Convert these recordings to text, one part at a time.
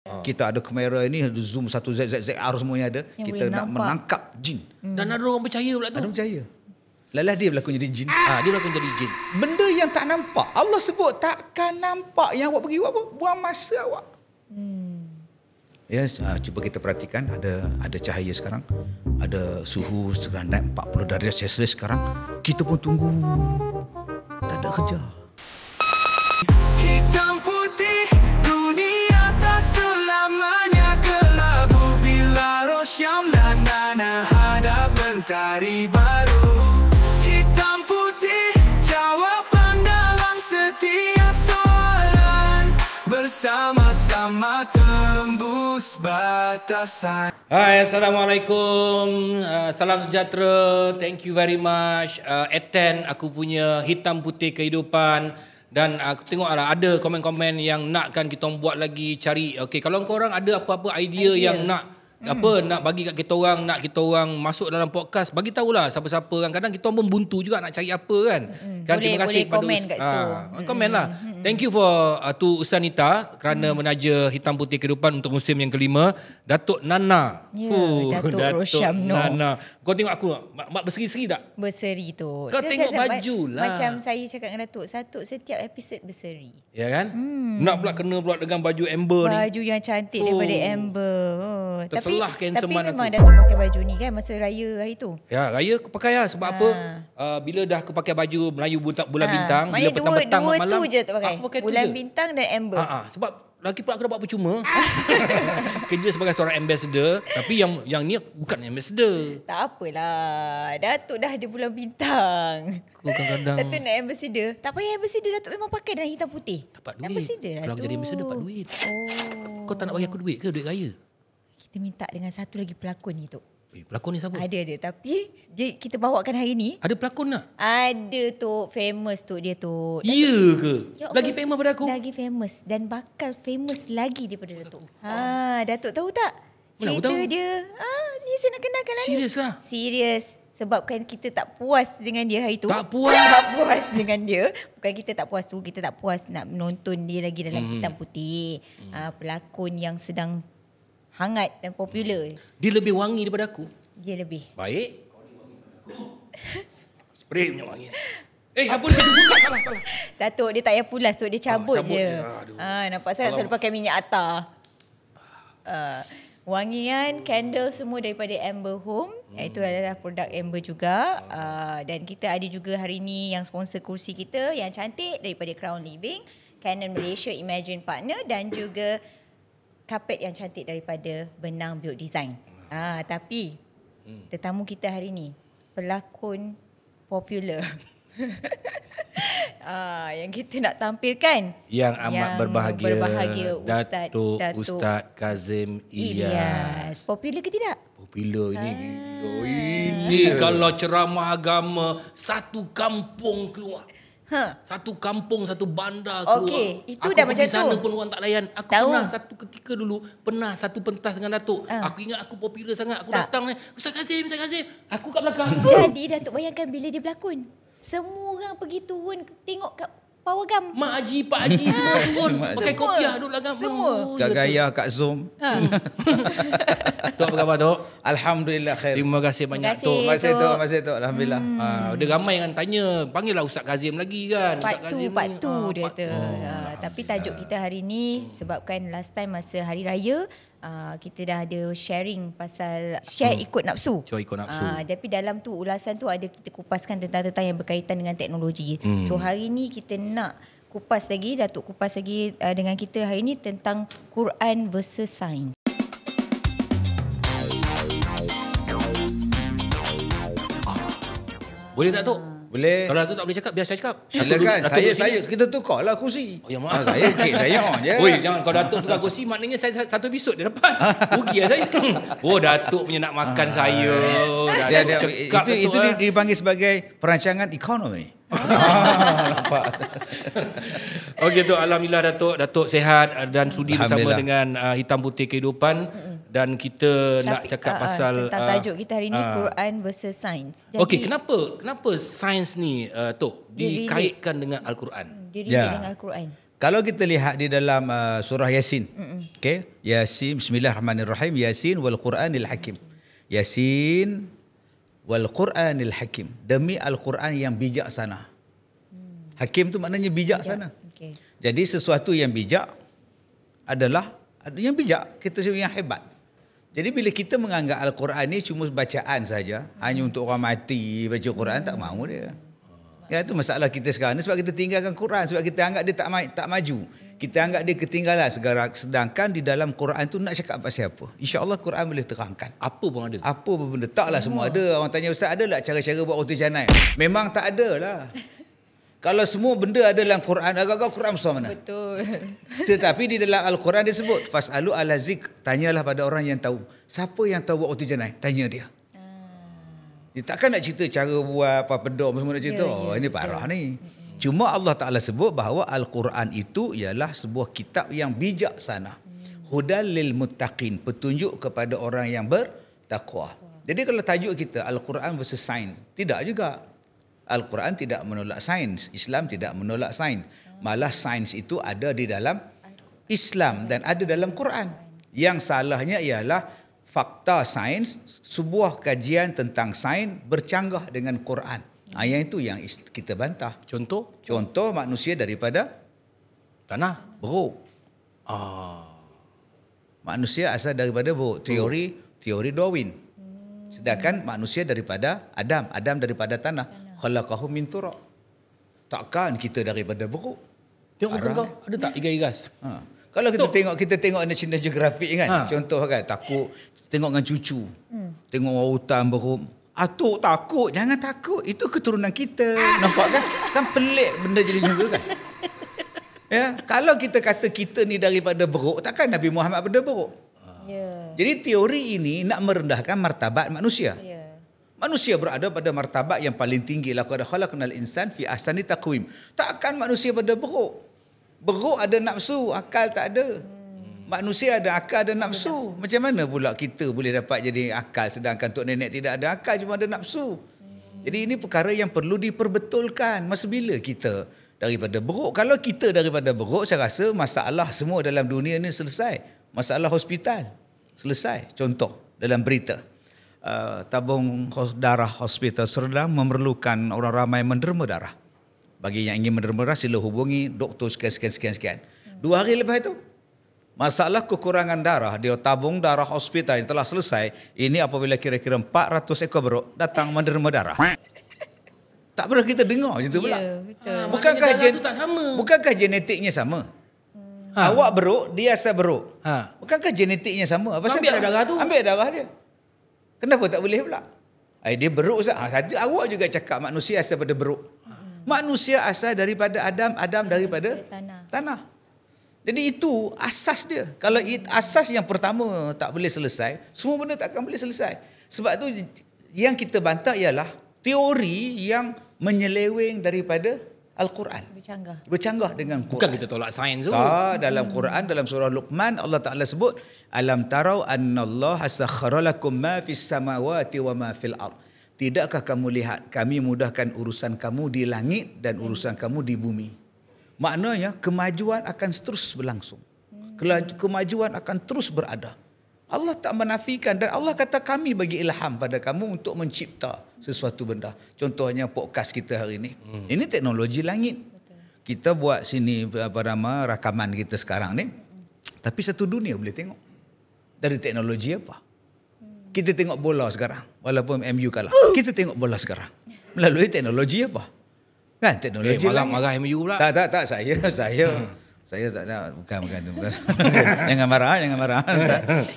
Kita ada kamera ini, ada zoom 1ZZR semuanya ada. Yang Kita nak nampak. menangkap jin. Dan ada orang percaya pula tu. Ada percaya. Lalah dia berlakon jadi jin. Dia berlakon jadi jin. Benda yang tak nampak. Allah sebut takkan nampak. Yang awak pergi buat apa? Buang masa awak. Yes, cuba kita perhatikan ada cahaya sekarang. Ada suhu sedang naik 40 darjah Celsius sekarang. Kita pun tunggu. Tak ada kerja. Hitam putih, dunia tak selamanya kelabu. Bila Rosyam dan Nana hadap mentari baru. Hitam putih, jawapan dalam setiap soalan. Bersama-sama tembus batasan. Hai, Assalamualaikum. Salam sejahtera. Thank you very much. Attend aku punya hitam putih kehidupan. Dan aku tengoklah ada komen-komen yang nakkan kita buat lagi cari. Okey, kalau korang ada apa-apa idea yang nak nak bagi kat kita orang, nak kita orang masuk dalam podcast, bagi tahulah siapa-siapa kan. Kadang kita orang pun buntu juga nak cari apa kan. Kan Boleh komen kat situ. Komen lah. Thank you for tu Ustaz Nita kerana menaja hitam putih kehidupan untuk musim yang kelima. Datuk Nana. Ya, Datuk Rosyamno. Nana. Kau tengok aku mak berseri-seri tak? Berseri tu. Kau tengok baju lah. Macam saya cakap dengan Datuk, setiap episod berseri. Ya kan? Nak pula kena pula dengan baju Amber ni. Baju yang cantik daripada Amber. Terselah tapi kehansaman memang aku. Datuk pakai baju ni kan masa raya hari tu. Ya, raya aku pakai lah. Sebab apa? Bila dah aku pakai baju Melayu bulan bintang, bila Maknanya petang-petang dua malam, tu je tak pakai. aku pakai Bulan tu je. bintang dan Amber. Sebab lagi pula aku dapat percuma. Kerja sebagai seorang ambassador, tapi yang ni bukan ambassador. Tak apalah. Datuk dah ada bulan bintang. Aku kadang-kadang Datuk nak ambassador. Tak payah ambassador, Datuk memang pakai dalam hitam putih. dapat duit. Ambassador Kalau aku jadi ambassador dapat duit. Oh. Kau tak nak bagi aku duit ke? Duit raya? Kita minta dengan satu lagi pelakon ni tu. Pelakon ni siapa? Ada. Tapi kita bawakan hari ni. Ada pelakon tak? Ada tu. Famous tu dia tu. Ya ke? Ya Allah, Lagi famous pada aku? Lagi famous. Dan bakal famous lagi daripada Datuk. Datuk tahu tak? Mana aku Cerita tahu? dia. Ni saya nak kenalkan lah ni. Serius kah? Serius. Sebabkan kita tak puas dengan dia hari tu. Tak puas? Tak puas dengan dia. Bukan kita tak puas tu. Kita tak puas nak menonton dia lagi dalam hitam putih. Pelakon yang sedang hangat dan popular. Dia lebih wangi daripada aku. Dia lebih. Baik. Spray punya wangi. Apa ni? Buka salah. Datuk dia tak payah pulas tu. Dia cabut cabut je. je. Aduh. Nampak saya selalu pakai minyak atar. Wangian, candle semua daripada Amber Home. Itu adalah produk Amber juga. Dan kita ada juga hari ni yang sponsor kursi kita yang cantik daripada Crown Living, Canon Malaysia Imagine Partner dan juga kapet yang cantik daripada Benang Build Design. Tapi tetamu kita hari ni pelakon popular. Yang kita nak tampilkan Yang amat berbahagia, Datuk Ustaz Kazim Ilyas. Popular ke tidak? Popular ini gila. Ini kalau ceramah agama satu kampung keluar. Satu kampung, satu bandar keluar. Okey, itu aku dah macam pergi sana tu. pun orang tak layan. Aku Tahu. pernah satu ketika dulu, pernah satu pentas dengan Datuk. Aku ingat aku popular sangat. Aku Tak. datang ni, Ustaz Kazim. Aku kat belakang. Jadi Datuk bayangkan bila dia berlakon, semua orang pergi turun tengok kat Pawagam. Mak Haji, Pak Haji semua turun. Pakai Semua. kopiah duduk belakang. Semua. Kak Gaya, Kak Zoom. Tok, apa khabar Tok? Alhamdulillah khair. Terima kasih banyak kasih. Tok. Terima kasih Tok. Terima kasih Tok. Alhamdulillah. Dia ramai yang tanya, panggillah Ustaz Kazim lagi kan. Part 2 dia kata. Tapi tajuk kita hari ni sebabkan last time masa hari raya kita dah ada sharing pasal share ikut nafsu. Share ikut nafsu. Tapi dalam tu ulasan tu ada kita kupaskan tentang yang berkaitan dengan teknologi. So hari ni kita nak kupas lagi, Datuk kupas lagi dengan kita hari ni tentang Quran versus Sains. Boleh tak Tok? Boleh. Kalau Datuk tak boleh cakap, biar saya cakap. Silakan. Datuk Saya duduk sini. kita tukarlah kursi. Oh, ya maaf. Saya okey, saya on je. Oi, jangan kalau Datuk tukar kursi maknanya saya satu episod dia dapat. Rugi lah saya. Oh, Datuk punya nak makan saya. Datuk cekap Itu Datuk. dipanggil sebagai perancangan ekonomi. Nampak. Okey Tok, alhamdulillah Datuk sihat dan sudi bersama Alhamdulillah. dengan Hitam Putih Kehidupan. Dan kita nak cakap pasal tentang tajuk kita hari ni Quran versus Sains. Okey, kenapa sains ni Tok Dia dikaitkan dengan Al-Quran? Dia relate Ya. dengan Al-Quran. Kalau kita lihat di dalam surah Yasin. Okey, Yasin, bismillahirrahmanirrahim, Yasin wal Quranil Hakim. Yasin wal Quranil Hakim. Demi Al-Quran yang bijaksana. Hakim tu maknanya bijaksana. Okay. Jadi sesuatu yang bijak adalah yang bijak, kita sebut yang hebat. Jadi bila kita menganggap Al-Quran ni cuma bacaan saja, hanya untuk orang mati baca Quran, tak mahu dia. Ya, itu masalah kita sekarang ni, sebab kita tinggalkan Quran, sebab kita anggap dia tak maju. Kita anggap dia ketinggalan. Sedangkan di dalam Quran tu nak cakap pasal apa? InsyaAllah Quran boleh terangkan. Apa pun ada. Apa pun benda. Taklah semua ada. Orang tanya, Ustaz, ada tak cara-cara buat roti canai? Memang tak ada lah. Kalau semua benda ada dalam Quran, agak-agak Quran besar mana? Betul. Tetapi di dalam Al-Quran dia sebut, fas'alu ala zik, tanyalah pada orang yang tahu. Siapa yang tahu buat roti canai? Tanya dia. Dia takkan nak cerita cara buat apa pedok semua nak cerita. Ini parah ni. Cuma Allah Ta'ala sebut bahawa Al-Quran itu ialah sebuah kitab yang bijaksana. Hudal lil muttaqin, petunjuk kepada orang yang bertakwa. Jadi kalau tajuk kita Al-Quran versus sains, tidak juga. Al-Quran tidak menolak sains, Islam tidak menolak sains. Malah sains itu ada di dalam Islam dan ada dalam Quran. Yang salahnya ialah fakta sains, sebuah kajian tentang sains bercanggah dengan Quran. Yang itu yang kita bantah. Contoh? Contoh manusia daripada Tanah. beruk. Manusia asal daripada beruk. Teori Darwin. Sedangkan manusia daripada Adam. Adam daripada tanah. Khalaqahu min turab. Takkan kita daripada beruk. Tengok muka kau, ada tak igas-igas? Kalau kita tengok National Geographic kan, contoh kan, takut tengok dengan cucu. Tengok orang hutan beruk. Atuk takut, jangan takut. Itu keturunan kita. Nampak kan? Kan pelik benda jadi juga kan? Ya, kalau kita kata kita ni daripada beruk, takkan Nabi Muhammad daripada beruk. Jadi teori ini nak merendahkan martabat manusia. Manusia berada pada martabat yang paling tinggi. Laqad khalaqnal insan fi ahsani taqwim. Takkan manusia pada beruk. Beruk ada nafsu, akal tak ada. Manusia ada akal, ada nafsu. Macam mana pula kita boleh dapat jadi akal sedangkan tok nenek tidak ada akal, cuma ada nafsu. Jadi ini perkara yang perlu diperbetulkan. Masa bila kita daripada beruk? Kalau kita daripada beruk, saya rasa masalah semua dalam dunia ni selesai. Masalah hospital selesai. Contoh dalam berita, tabung darah Hospital Serdang memerlukan orang ramai menderma darah. Bagi yang ingin menderma darah, sila hubungi doktor sekian. 2 hari lepas itu, masalah kekurangan darah, dia tabung darah hospital yang telah selesai. Ini apabila kira-kira 400 ekor beruk datang menderma darah. Tak pernah kita dengar macam tu pula. Bukankah genetiknya sama? Awak beruk, dia asal beruk. Bukankah genetiknya sama? Ambil darah tu. Ambil darah dia. Kenapa tak boleh pula? Dia beruk Ustaz. Awak juga cakap manusia asal daripada beruk. Manusia asal daripada Adam, Adam daripada tanah. Jadi itu asas dia. Kalau asas yang pertama tak boleh selesai, semua benda tak akan boleh selesai. Sebab tu yang kita bantah ialah teori yang menyeleweng daripada Al-Quran. Bercanggah dengan Quran. Bukan kita tolak sains tu. Dalam Quran, dalam surah Luqman, Allah Ta'ala sebut, Alam tarau annallaha sakhkhara lakum ma fis samawati wa ma fil ard. Tidakkah kamu lihat kami mudahkan urusan kamu di langit dan urusan kamu di bumi. Maknanya kemajuan akan terus berlangsung. Kemajuan akan terus berada. Allah tak menafikan dan Allah kata kami bagi ilham pada kamu untuk mencipta sesuatu benda. Contohnya podcast kita hari ini. Ini teknologi langit. Kita buat sini rakaman kita sekarang ni. Tapi satu dunia boleh tengok. Dari teknologi apa? Kita tengok bola sekarang. Walaupun MU kalah. Kita tengok bola sekarang. Melalui teknologi apa? Kan teknologi marah MU pula. Tak. Saya tak nak. Bukan. Jangan marah.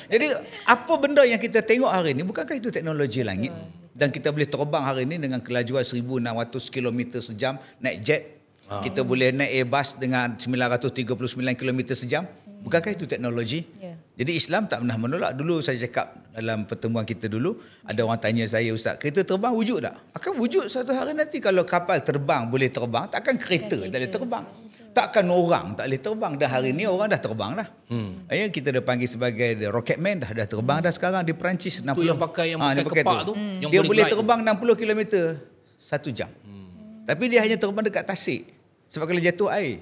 Jadi apa benda yang kita tengok hari ini, bukankah itu teknologi langit? Dan kita boleh terbang hari ini dengan kelajuan 1,600 km sejam naik jet. Kita boleh naik Airbus dengan 939 km sejam. Bukankah itu teknologi? Jadi Islam tak pernah menolak. Dulu saya cakap dalam pertemuan kita dulu, ada orang tanya saya, Ustaz, kereta terbang wujud tak? Akan wujud suatu hari nanti. Kalau kapal terbang boleh terbang, takkan kereta tak boleh terbang. Takkan orang tak boleh terbang. Dah hari ni orang dah terbang dah. Kita dah panggil sebagai rocketman dah terbang dah sekarang di Perancis. 60. Itu yang pakai kepak tu. Dia boleh terbang 60 km 1 jam. Tapi dia hanya terbang dekat tasik. Sebab kalau jatuh air,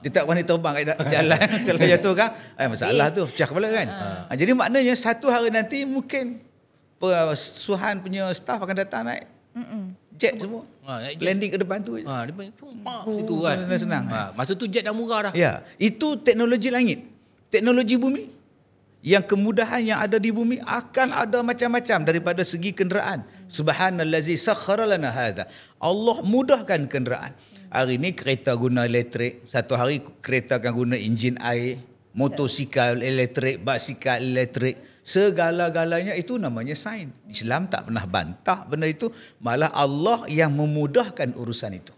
Dia tak berani terbang kat jalan. Kalau jatuh kan, masalah tu, pecah kepala kan. Jadi maknanya satu hari nanti mungkin Suhan punya staff akan datang naik. Jet semua. Landing ke depan tu je. Itu kan. Senang. Masa tu jet dah murah dah. Ya, itu teknologi langit. Teknologi bumi. Yang kemudahan yang ada di bumi akan ada macam-macam daripada segi kenderaan. Subhanallazi sakhkhara lana hadza. Allah mudahkan kenderaan. Hari ni kereta guna elektrik, satu hari kereta akan guna enjin air, motosikal elektrik, basikal elektrik, segala-galanya itu namanya sains. Islam tak pernah bantah benda itu, malah Allah yang memudahkan urusan itu.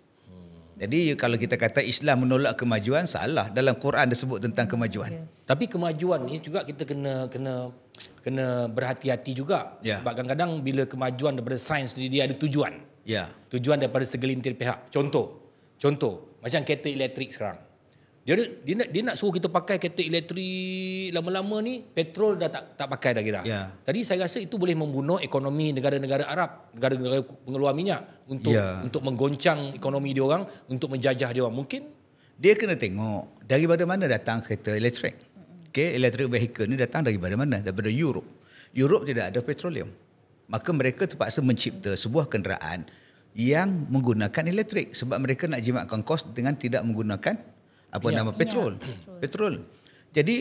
Jadi kalau kita kata Islam menolak kemajuan, salah. Dalam Quran disebut tentang kemajuan. Tapi kemajuan ni juga kita kena berhati-hati juga. Sebab kadang-kadang bila kemajuan daripada sains ni dia ada tujuan. Tujuan daripada segelintir pihak. Contoh macam kereta elektrik sekarang. Dia nak suruh kita pakai kereta elektrik lama-lama ni, petrol dah tak pakai dah kira. Tadi saya rasa itu boleh membunuh ekonomi negara-negara Arab, negara-negara pengeluar minyak untuk menggoncang ekonomi dia orang, untuk menjajah dia orang. Mungkin dia kena tengok daripada mana datang kereta elektrik. Electric vehicle ni datang daripada mana? Daripada Europe. Europe tidak ada petroleum. Maka mereka terpaksa mencipta sebuah kenderaan yang menggunakan elektrik sebab mereka nak jimatkan kos dengan tidak menggunakan petrol. Jadi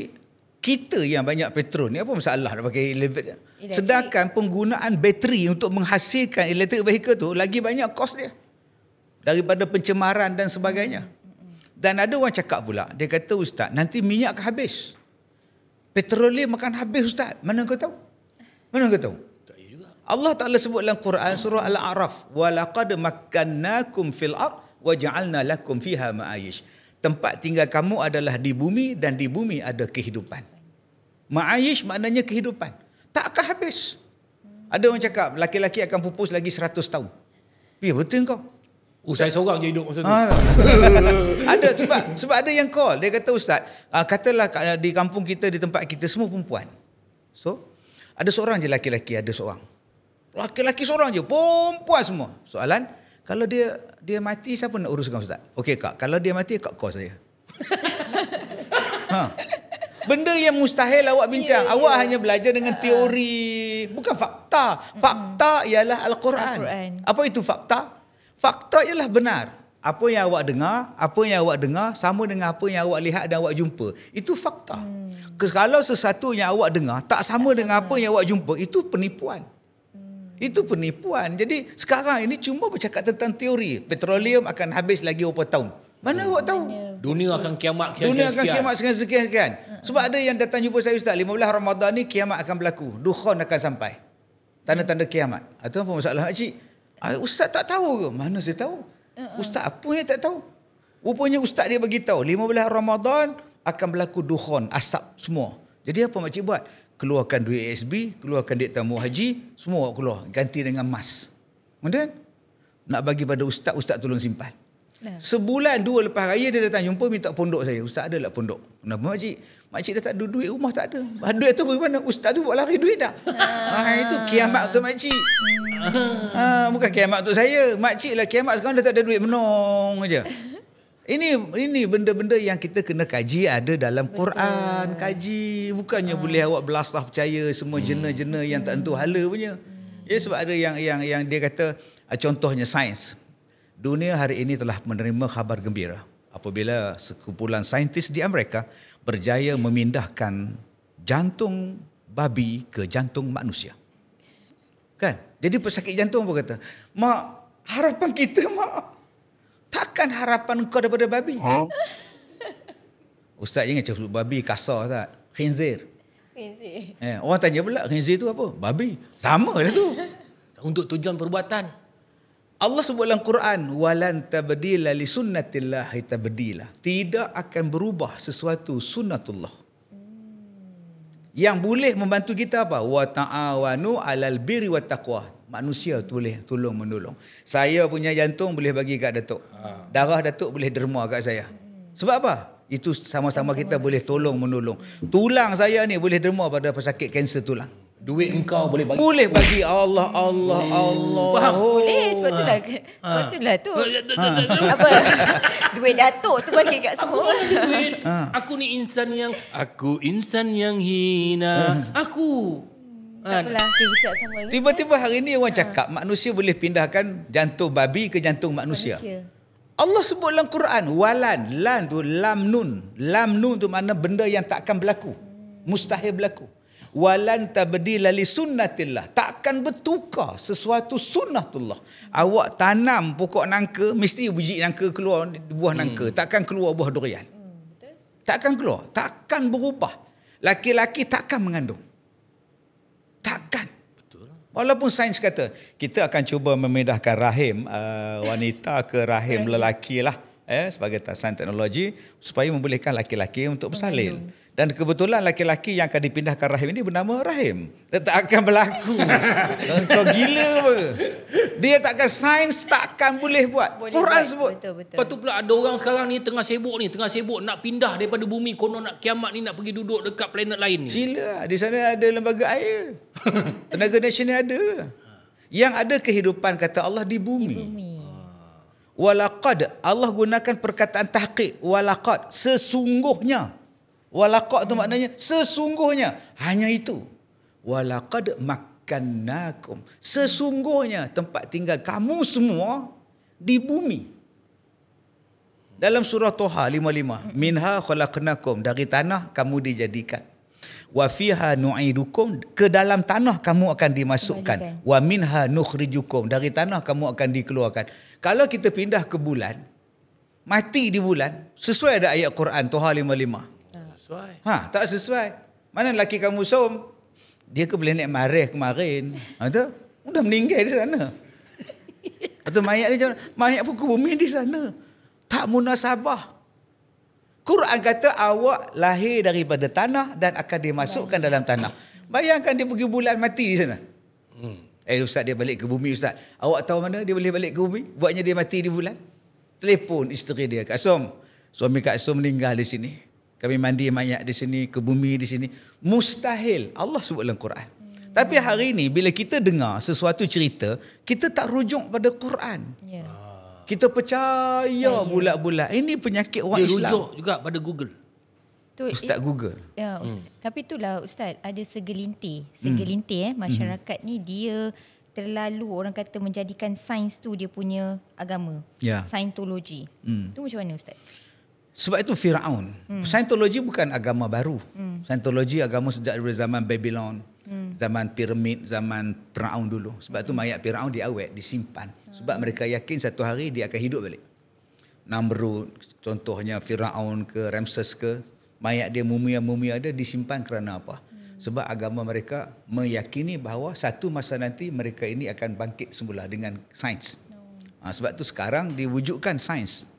kita yang banyak petrol ni apa masalah nak pakai elektrik? Sedangkan penggunaan bateri untuk menghasilkan electric vehicle tu lagi banyak kos dia daripada pencemaran dan sebagainya. Dan ada orang cakap pula, dia kata ustaz, nanti minyak akan habis. Petroleum akan habis ustaz. Mana kau tahu? Allah Ta'ala sebut dalam Quran surah Al-A'raf, wa laqad makkannakum fil ard wa ja'alna lakum fiha ma'ayish. Tempat tinggal kamu adalah di bumi dan di bumi ada kehidupan. Ma'ayish maknanya kehidupan. Tak akan habis. Ada orang cakap laki-laki akan pupus lagi 100 tahun. Ya betul kau? Saya seorang je hidup masa tu. Ada sebab ada yang call. Dia kata ustaz, katalah di kampung kita, di tempat kita semua perempuan. So ada seorang je laki-laki, ada seorang. Laki-laki seorang je, perempuan semua. Soalan, kalau dia mati, siapa nak uruskan ustaz? Okey kak, kalau dia mati, kak call saya. Benda yang mustahil awak bincang. Awak hanya belajar dengan teori, bukan fakta. Fakta ialah Al-Quran. Apa itu fakta? Fakta ialah benar. Apa yang awak dengar sama dengan apa yang awak lihat dan awak jumpa. Itu fakta. Kalau sesuatu yang awak dengar tak sama dengan apa yang awak jumpa, itu penipuan. Itu penipuan. Jadi sekarang ini cuma bercakap tentang teori. Petroleum akan habis lagi berapa tahun. Mana awak tahu? Dunia akan kiamat sekian. Sebab ada yang datang jumpa saya ustaz, 15 Ramadan ni kiamat akan berlaku. Dukhan akan sampai. Tanda-tanda kiamat. Atau apa masalah makcik? Ustaz tak tahu ke? Mana saya tahu? Ustaz apa yang tak tahu? Rupanya ustaz dia bagi tahu 15 Ramadan akan berlaku dukhan, asap semua. Jadi apa makcik buat? Keluarkan duit ASB, keluarkan duit tamu haji, semua keluar, ganti dengan emas. Kemudian nak bagi pada ustaz, ustaz tolong simpan. Sebulan 2 lepas raya dia datang jumpa minta pondok saya. Ustaz ada tak pondok? Kenapa makcik? Makcik dah tak ada duit, rumah tak ada. Duit tu bagaimana? Ustaz tu buat lari duit dah. Itu kiamat untuk makcik. Bukan kiamat untuk saya. Makcik lah kiamat sekarang dah tak ada duit, menong aja. Ini benda-benda yang kita kena kaji, ada dalam Quran. Kaji, bukannya boleh awak belasah percaya semua jena-jena yang tak tentu hala punya. Ya, sebab ada yang dia kata, contohnya sains. Dunia hari ini telah menerima khabar gembira apabila sekumpulan saintis di Amerika berjaya memindahkan jantung babi ke jantung manusia. Kan? Jadi pesakit jantung apa kata? Mak, harapan kita mak, takkan harapan kau daripada babi? Ustaz jangan cakap babi kasar tak? Khinzir. Orang tanya pula khinzir tu apa? Babi. Sama dah tu. Untuk tujuan perbuatan. Allah sebut dalam Quran, walan tabdila li sunnatillahi tabdila. Tidak akan berubah sesuatu sunnatullah. Yang boleh membantu kita apa? Wa ta'awanu 'alal birri wat taqwa. Manusia boleh tolong menolong. Saya punya jantung boleh bagi kat Datuk. Darah Datuk boleh derma kat saya. Sebab apa? Itu sama-sama kita boleh tolong menolong. Tulang saya ni boleh derma pada pesakit kanser tulang. Duit engkau boleh bagi. Boleh bagi Allah. Faham? Boleh, sebab itulah tu. Apa? Duit Datuk tu bagi kat semua. Duit. Aku insan yang hina. Aku. Tak apalah, okay, kita tak sama lagi. Tiba-tiba hari ni orang cakap manusia boleh pindahkan jantung babi ke jantung manusia. Allah sebut dalam Quran, walan, lan tu lam nun. Lam nun tu makna benda yang takkan berlaku. Mustahil berlaku. Walan tabdila li sunnatillah. Takkan bertukar sesuatu sunnatullah. Awak tanam pokok nangka, mesti biji nangka keluar buah nangka. Takkan keluar buah durian. Takkan keluar. Takkan berubah. Laki-laki takkan mengandung. Takkan. Betul. Walaupun sains kata kita akan cuba memindahkan rahim wanita ke rahim lelaki lah sebagai sains teknologi supaya membolehkan laki-laki untuk bersalin. Dan kebetulan laki-laki yang akan dipindahkan rahim ini bernama Rahim. Dia tak akan berlaku. Kau gila apa? Dia takkan, sains takkan boleh buat. Quran sebut. Betul. Lepas tu pula ada orang sekarang ni tengah sibuk nak pindah daripada bumi, konon nak kiamat ni, nak pergi duduk dekat planet lain ni. Sila, di sana ada lembaga air. Tenaga nasional ada. Yang ada kehidupan kata Allah di bumi. Walaqad, Allah gunakan perkataan tahqiq. Walaqad, sesungguhnya. Walaqad tu maknanya sesungguhnya. Hanya itu. Walaqad makkannakum. Sesungguhnya tempat tinggal kamu semua di bumi. Dalam surah Toha 55. Minha khalaqnakum. Dari tanah kamu dijadikan. Wa fiha nu'idukum. Ke dalam tanah kamu akan dimasukkan. Wa minha nukhrijukum. Dari tanah kamu akan dikeluarkan. Kalau kita pindah ke bulan, mati di bulan, sesuai ada ayat Quran Toha 55. Tak sesuai. Mana lelaki kamu som? Dia ke boleh naik marih kemarin. Dah meninggal di sana. Atau mayat dia, mayat pun ke bumi di sana. Tak munasabah. Quran kata awak lahir daripada tanah dan akan dimasukkan dalam tanah. Bayangkan dia pergi bulan, mati di sana. Ustaz, dia balik ke bumi, Ustaz. Awak tahu mana dia boleh balik ke bumi? Buatnya dia mati di bulan. Telefon isteri dia, Kak Som. Suami Kak Som meninggal di sini. Kami mandi mayat di sini, ke bumi di sini. Mustahil. Allah sebut dalam Quran. Tapi hari ini bila kita dengar sesuatu cerita, kita tak rujuk pada Quran. Kita percaya bulat-bulat. Ini penyakit orang Dia Islam. Dia rujuk juga pada Google. Ustaz Google. Ya, tapi itulah Ustaz, ada segelintir masyarakat ni dia terlalu orang kata menjadikan sains tu dia punya agama. Saintologi. Tu macam mana Ustaz? Sebab itu Firaun. Saintologi bukan agama baru. Saintologi agama sejak dari zaman Babylon, zaman piramid, zaman Firaun dulu. Sebab itu mayat Firaun diawet, disimpan. Sebab mereka yakin satu hari dia akan hidup balik. Namrud, contohnya Firaun ke Ramses ke, mayat dia mumia dia disimpan kerana apa? Sebab agama mereka meyakini bahawa satu masa nanti mereka ini akan bangkit semula dengan sains. Sebab itu sekarang diwujudkan sains.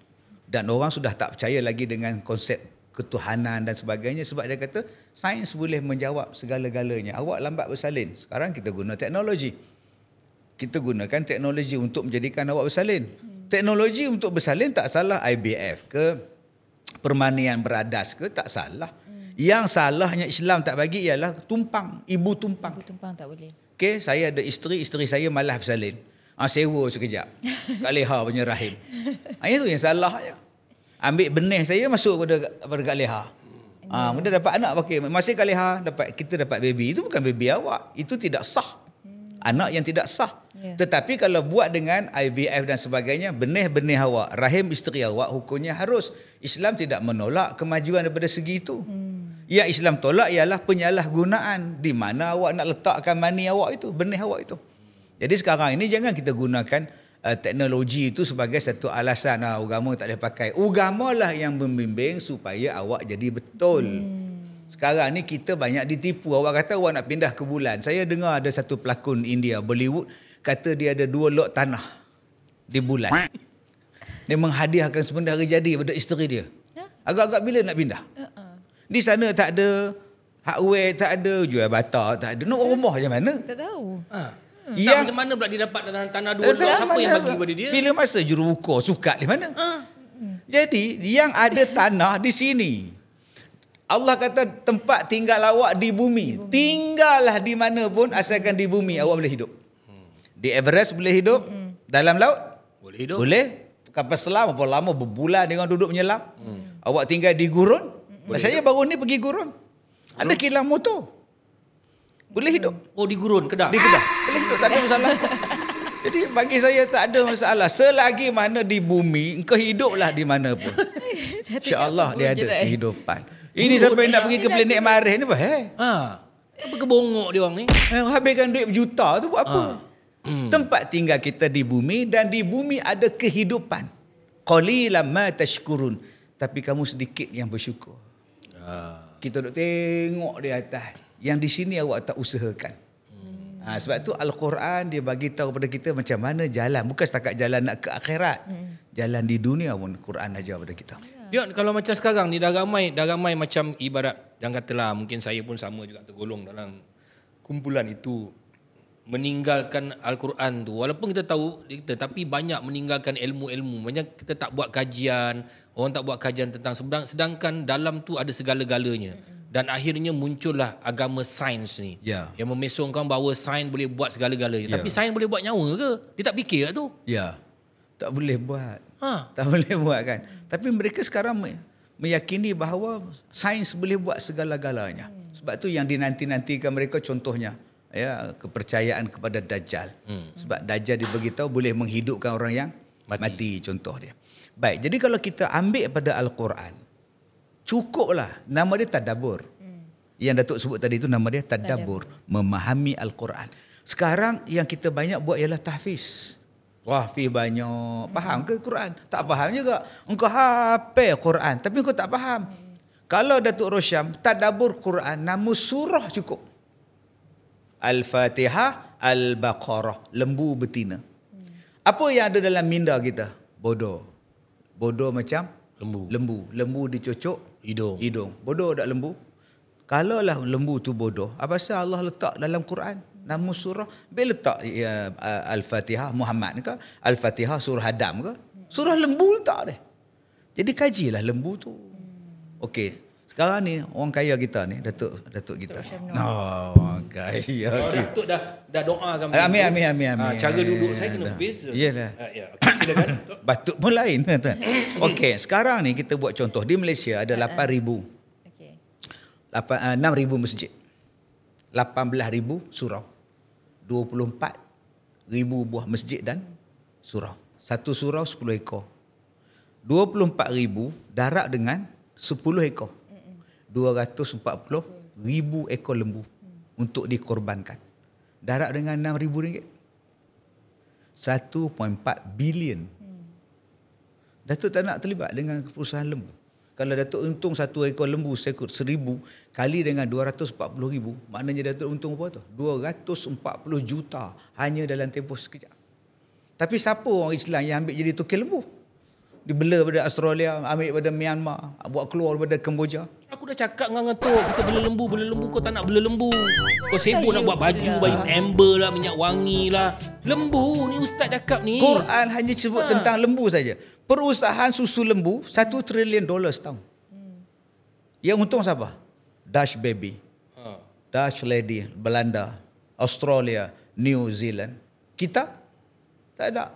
Dan orang sudah tak percaya lagi dengan konsep ketuhanan dan sebagainya sebab dia kata sains boleh menjawab segala-galanya. Awak lambat bersalin. Sekarang kita guna teknologi. Kita gunakan teknologi untuk menjadikan awak bersalin. Teknologi untuk bersalin tak salah, IVF ke, permanian beradas ke, tak salah. Yang salahnya Islam tak bagi ialah tumpang, ibu tumpang. Ibu tumpang tak boleh. Okey, saya ada isteri saya malas bersalin. Sewa sekejap. Kat leha punya rahim. Itu yang salah je. Ambil benih saya masuk pada kat leha. Kemudian dapat anak pakai. Masih kat leha kita dapat baby. Itu bukan baby awak. Itu tidak sah. Anak yang tidak sah. Tetapi kalau buat dengan IVF dan sebagainya, benih-benih awak, rahim isteri awak, hukumnya harus. Islam tidak menolak kemajuan daripada segi itu. Yang Islam tolak ialah penyalahgunaan. Di mana awak nak letakkan mani awak itu, benih awak itu. Jadi sekarang ini jangan kita gunakan teknologi itu sebagai satu alasan agama tak boleh pakai. Agamalah yang membimbing supaya awak jadi betul. Sekarang ni kita banyak ditipu. Awak kata awak nak pindah ke bulan. Saya dengar ada satu pelakon India, Bollywood, kata dia ada 2 lot tanah di bulan. Dia menghadiahkan sebenarnya hari jadi kepada isteri dia. Agak-agak bila nak pindah? Di sana tak ada hardware, tak ada jual bata, tak ada. Nak rumah macam mana? Tak tahu. Yang macam mana pula dia dapat tanah 2 lot? Siapa yang bagi kepada dia? Bila masa juruwukur sukat di mana? Jadi yang ada tanah di sini. Allah kata tempat tinggal awak di bumi. Tinggallah di mana pun asalkan di bumi awak boleh hidup. Di Everest boleh hidup, dalam laut Boleh hidup. boleh. Kapal selam berapa lama berbulan dengan duduk menyelam. Awak tinggal di gurun. Saya baru ni pergi gurun. Ada kilang motor. Boleh hidup. Oh, di gurun Kedah. Di Kedah. Boleh hidup, tak ada masalah. Jadi bagi saya tak ada masalah. Selagi mana di bumi, engkau hiduplah di mana pun. InsyaAllah dia ada kehidupan. Ini sampai nak pergi ke planet Marikh ni apa? Apa kebongok dia orang ni? Habiskan duit berjuta tu buat apa? Tempat tinggal kita di bumi dan di bumi ada kehidupan. Qalilan ma tashkurun. Tapi kamu sedikit yang bersyukur. Kita duk tengok di atas. Yang di sini awak tak usahakan. Sebab tu Al-Quran dia bagi tahu pada kita macam mana jalan. Bukan setakat jalan nak ke akhirat. Jalan di dunia pun Quran ajar pada kita. Pion, kalau macam sekarang ni dah ramai macam ibarat yang katalah mungkin saya pun sama juga tergolong dalam kumpulan itu, meninggalkan Al-Quran tu. Walaupun kita tahu tapi banyak meninggalkan ilmu-ilmu. Banyak kita tak buat kajian, orang tak buat kajian tentang sedangkan dalam tu ada segala-galanya. Dan akhirnya muncullah agama sains ni. Yang memesongkan bahawa sains boleh buat segala-galanya. Tapi sains boleh buat nyawa ke? Dia tak fikir tak tu? Tak boleh buat. Tak boleh buat kan. Tapi mereka sekarang meyakini bahawa sains boleh buat segala-galanya. Sebab tu yang dinanti-nantikan mereka contohnya kepercayaan kepada Dajjal. Sebab Dajjal diberitahu boleh menghidupkan orang yang mati contoh dia. Baik, jadi kalau kita ambil pada Al-Quran, cukuplah nama dia tadabbur. Yang Datuk sebut tadi itu nama dia tadabbur, memahami Al-Quran. Sekarang yang kita banyak buat ialah tahfiz. Tahfiz banyak. Faham ke Quran? Tak faham juga. Engkau hafal Quran tapi engkau tak faham. Kalau Datuk Rosyam tadabbur Quran, nama surah cukup. Al-Fatihah, Al-Baqarah, lembu betina. Apa yang ada dalam minda kita? Bodoh. Bodoh macam lembu. Lembu dicocok hidung. Bodoh tak lembu? Kalaulah lembu tu bodoh, apa pasal Allah letak dalam Quran nama surah? Bila letak Al-Fatihah Muhammad ke? Al-Fatihah surah Adam ke? Surah lembu letak dia. Jadi kajilah lembu tu. Okey. Sekarang ni orang kaya kita ni, Datuk kita. Orang kaya. Datuk dah doakan. Amin. Cara duduk saya kena berbeza. Iyalah. Okey, silakan. Batuk pun lain tuan. Okey, sekarang ni kita buat contoh di Malaysia ada 8,000. 6,000 masjid. 18,000 surau. 24,000 buah masjid dan surau. Satu surau 10 ekor. 24,000 darat dengan 10 ekor. 240,000 ekor lembu untuk dikorbankan. Darat dengan RM6,000. 1.4 bilion. Datuk tak nak terlibat dengan perusahaan lembu. Kalau Datuk untung satu ekor lembu 1,000 kali dengan 240,000, maknanya Datuk untung apa tu? 240 juta hanya dalam tempoh sekejap. Tapi siapa orang Islam yang ambil jadi tukang lembu? Dibela pada Australia, ambil pada Myanmar, buat keluar daripada Kemboja. Aku dah cakap dengan tu, kita bela lembu, kau tak nak bela lembu. Kau sibuk nak buat baju amber lah, minyak wangi lah. Lembu ni ustaz cakap ni. Quran hanya sebut tentang lembu saja. Perusahaan susu lembu $1 trilion setahun. Yang untung siapa? Dutch Baby, Dutch Lady, Belanda, Australia, New Zealand. Kita tak ada.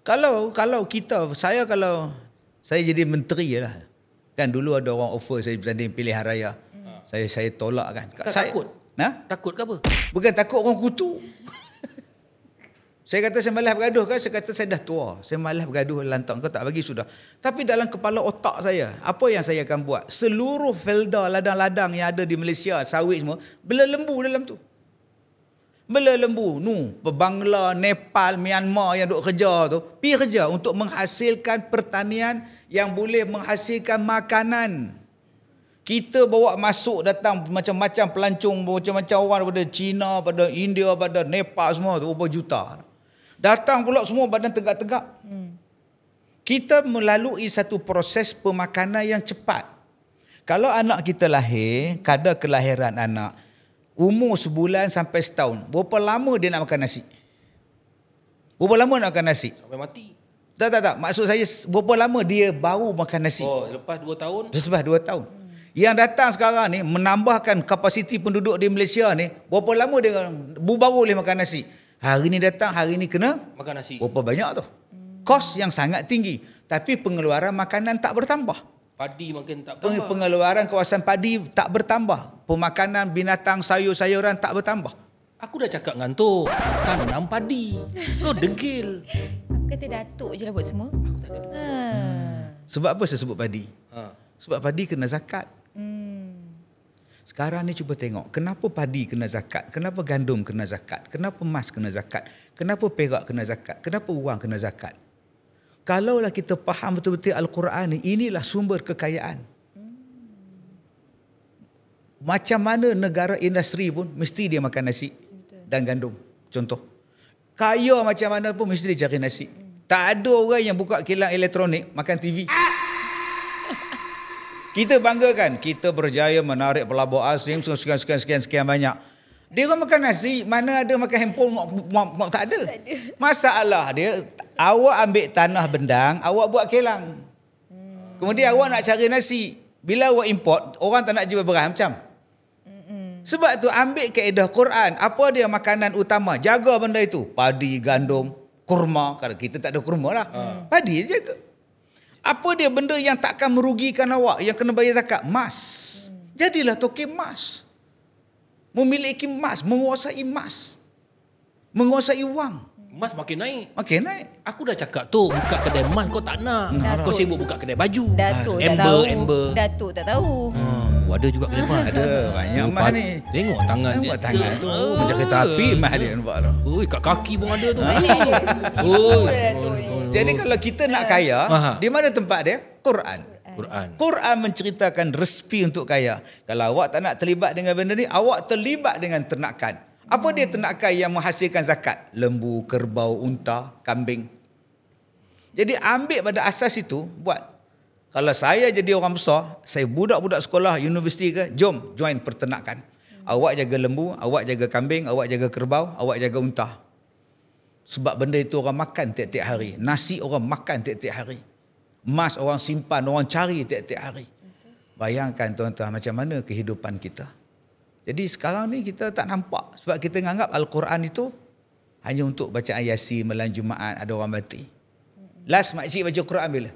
Kalau kita, kalau saya jadi menteri lah. Kan dulu ada orang offer saya bertanding pilihan raya. Saya tolak kan. Saya takut. Takut ke apa? Bukan takut orang kutu. Saya kata saya malas bergaduh kan, saya kata saya dah tua. Saya malas bergaduh lantak, kau tak bagi sudah. Tapi dalam kepala otak saya, apa yang saya akan buat? Seluruh felda ladang-ladang yang ada di Malaysia, sawit semua, bela lembu dalam tu. Bela lembu, Bangla, Nepal, Myanmar yang duk kerja tu, pergi kerja untuk menghasilkan pertanian yang boleh menghasilkan makanan. Kita bawa masuk datang macam-macam pelancong, macam-macam orang daripada China, pada India, pada Nepal semua tu, berapa juta. Datang pula semua badan tegak-tegak. Kita melalui satu proses pemakanan yang cepat. Kalau anak kita lahir, kadar kelahiran anak, umur sebulan sampai setahun, berapa lama dia nak makan nasi? Berapa lama nak makan nasi? Sampai mati. Tak. Maksud saya, berapa lama dia baru makan nasi? Oh, lepas 2 tahun? Lepas 2 tahun. Yang datang sekarang ni menambahkan kapasiti penduduk di Malaysia ni, berapa lama dia baru boleh makan nasi. Hari ni datang, hari ni kena Makan nasi. berapa banyak tu. Kos yang sangat tinggi, tapi pengeluaran makanan tak bertambah. Padi makin tak bertambah. Pengeluaran kawasan padi tak bertambah. Pemakanan binatang, sayur-sayuran tak bertambah. Aku dah cakap dengan tu, tanam padi. Kau degil. Aku kata Datuk je lah buat semua. Aku tak ada. Sebab apa saya sebut padi? Sebab padi kena zakat. Sekarang ni cuba tengok, kenapa padi kena zakat? Kenapa gandum kena zakat? Kenapa emas kena zakat? Kenapa perak kena zakat? Kenapa wang kena zakat? Kalaulah kita faham betul-betul Al-Quran ni, inilah sumber kekayaan. Macam mana negara industri pun mesti dia makan nasi dan gandum. Contoh. Kaya macam mana pun mesti dia cari nasi. Tak ada orang yang buka kilang elektronik makan TV. Kita banggakan kita berjaya menarik pelabur asing sekian banyak. Dia orang makan nasi, mana ada makan handphone, tak ada. Masalah dia, awak ambil tanah bendang, awak buat kilang. Kemudian awak nak cari nasi. Bila awak import, orang tak nak jual beras macam. Sebab tu ambil kaedah Quran, apa dia makanan utama, jaga benda itu. Padi, gandum, kurma. Kalau kita tak ada kurma lah. Padi dia jaga. Apa dia benda yang takkan merugikan awak, yang kena bayar zakat? Emas. Jadilah token emas. Memiliki emas, menguasai emas. Menguasai wang. Emas makin naik. Makin naik. Aku dah cakap tu, buka kedai emas kau tak nak. Kau sibuk buka kedai baju. Datuk tak tahu. Amber. Datuk tak tahu. Ada juga kedai emas. Ada banyak emas ni. Tengok tangan dia. Tengok tangan tu. Macam kereta api emas dia nampak tu. Oi, kat kaki pun ada tu. Jadi kalau kita nak kaya, di mana tempat dia? Quran. Quran menceritakan resipi untuk kaya. Kalau awak tak nak terlibat dengan benda ni, awak terlibat dengan ternakan. Apa dia ternakan yang menghasilkan zakat? Lembu, kerbau, unta, kambing. Jadi ambil pada asas itu, buat. Kalau saya jadi orang besar, saya budak-budak sekolah, universiti ke, jom join peternakan. Awak jaga lembu, awak jaga kambing, awak jaga kerbau, awak jaga unta. Sebab benda itu orang makan tiap-tiap hari. Nasi orang makan tiap-tiap hari. Emas orang simpan, orang cari tiap-tiap hari. Bayangkan tuan-tuan macam mana kehidupan kita. Jadi sekarang ni kita tak nampak. Sebab kita menganggap Al-Quran itu hanya untuk bacaan Yasin, malam Jumaat, ada orang mati. Last makcik baca Quran bila?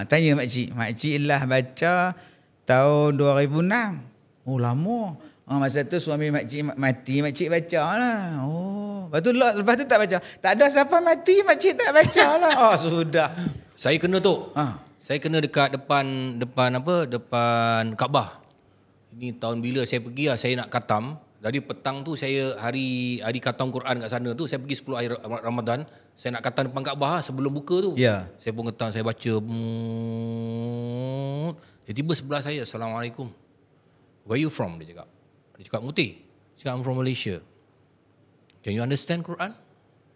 Tanya makcik. Makcik lah baca tahun 2006. Oh lama. Masa tu suami makcik mati, makcik baca lah. Oh, lepas tu tak baca. Tak ada siapa mati, makcik tak baca lah. Oh sudah. Saya kena tu. Saya kena dekat depan Kaabah. Ini tahun bila saya pergi lah, saya nak khatam. Jadi petang tu saya hari khatam Quran kat sana tu, saya pergi 10 hari Ramadan, saya nak khatam depan Kaabah sebelum buka tu. Ya. Saya pun khatam, saya baca. Tiba-tiba sebelah saya, Assalamualaikum. Where you from? Dia cakap. Dia cakap, Muti. Dia cakap, I'm from Malaysia. Can you understand Quran?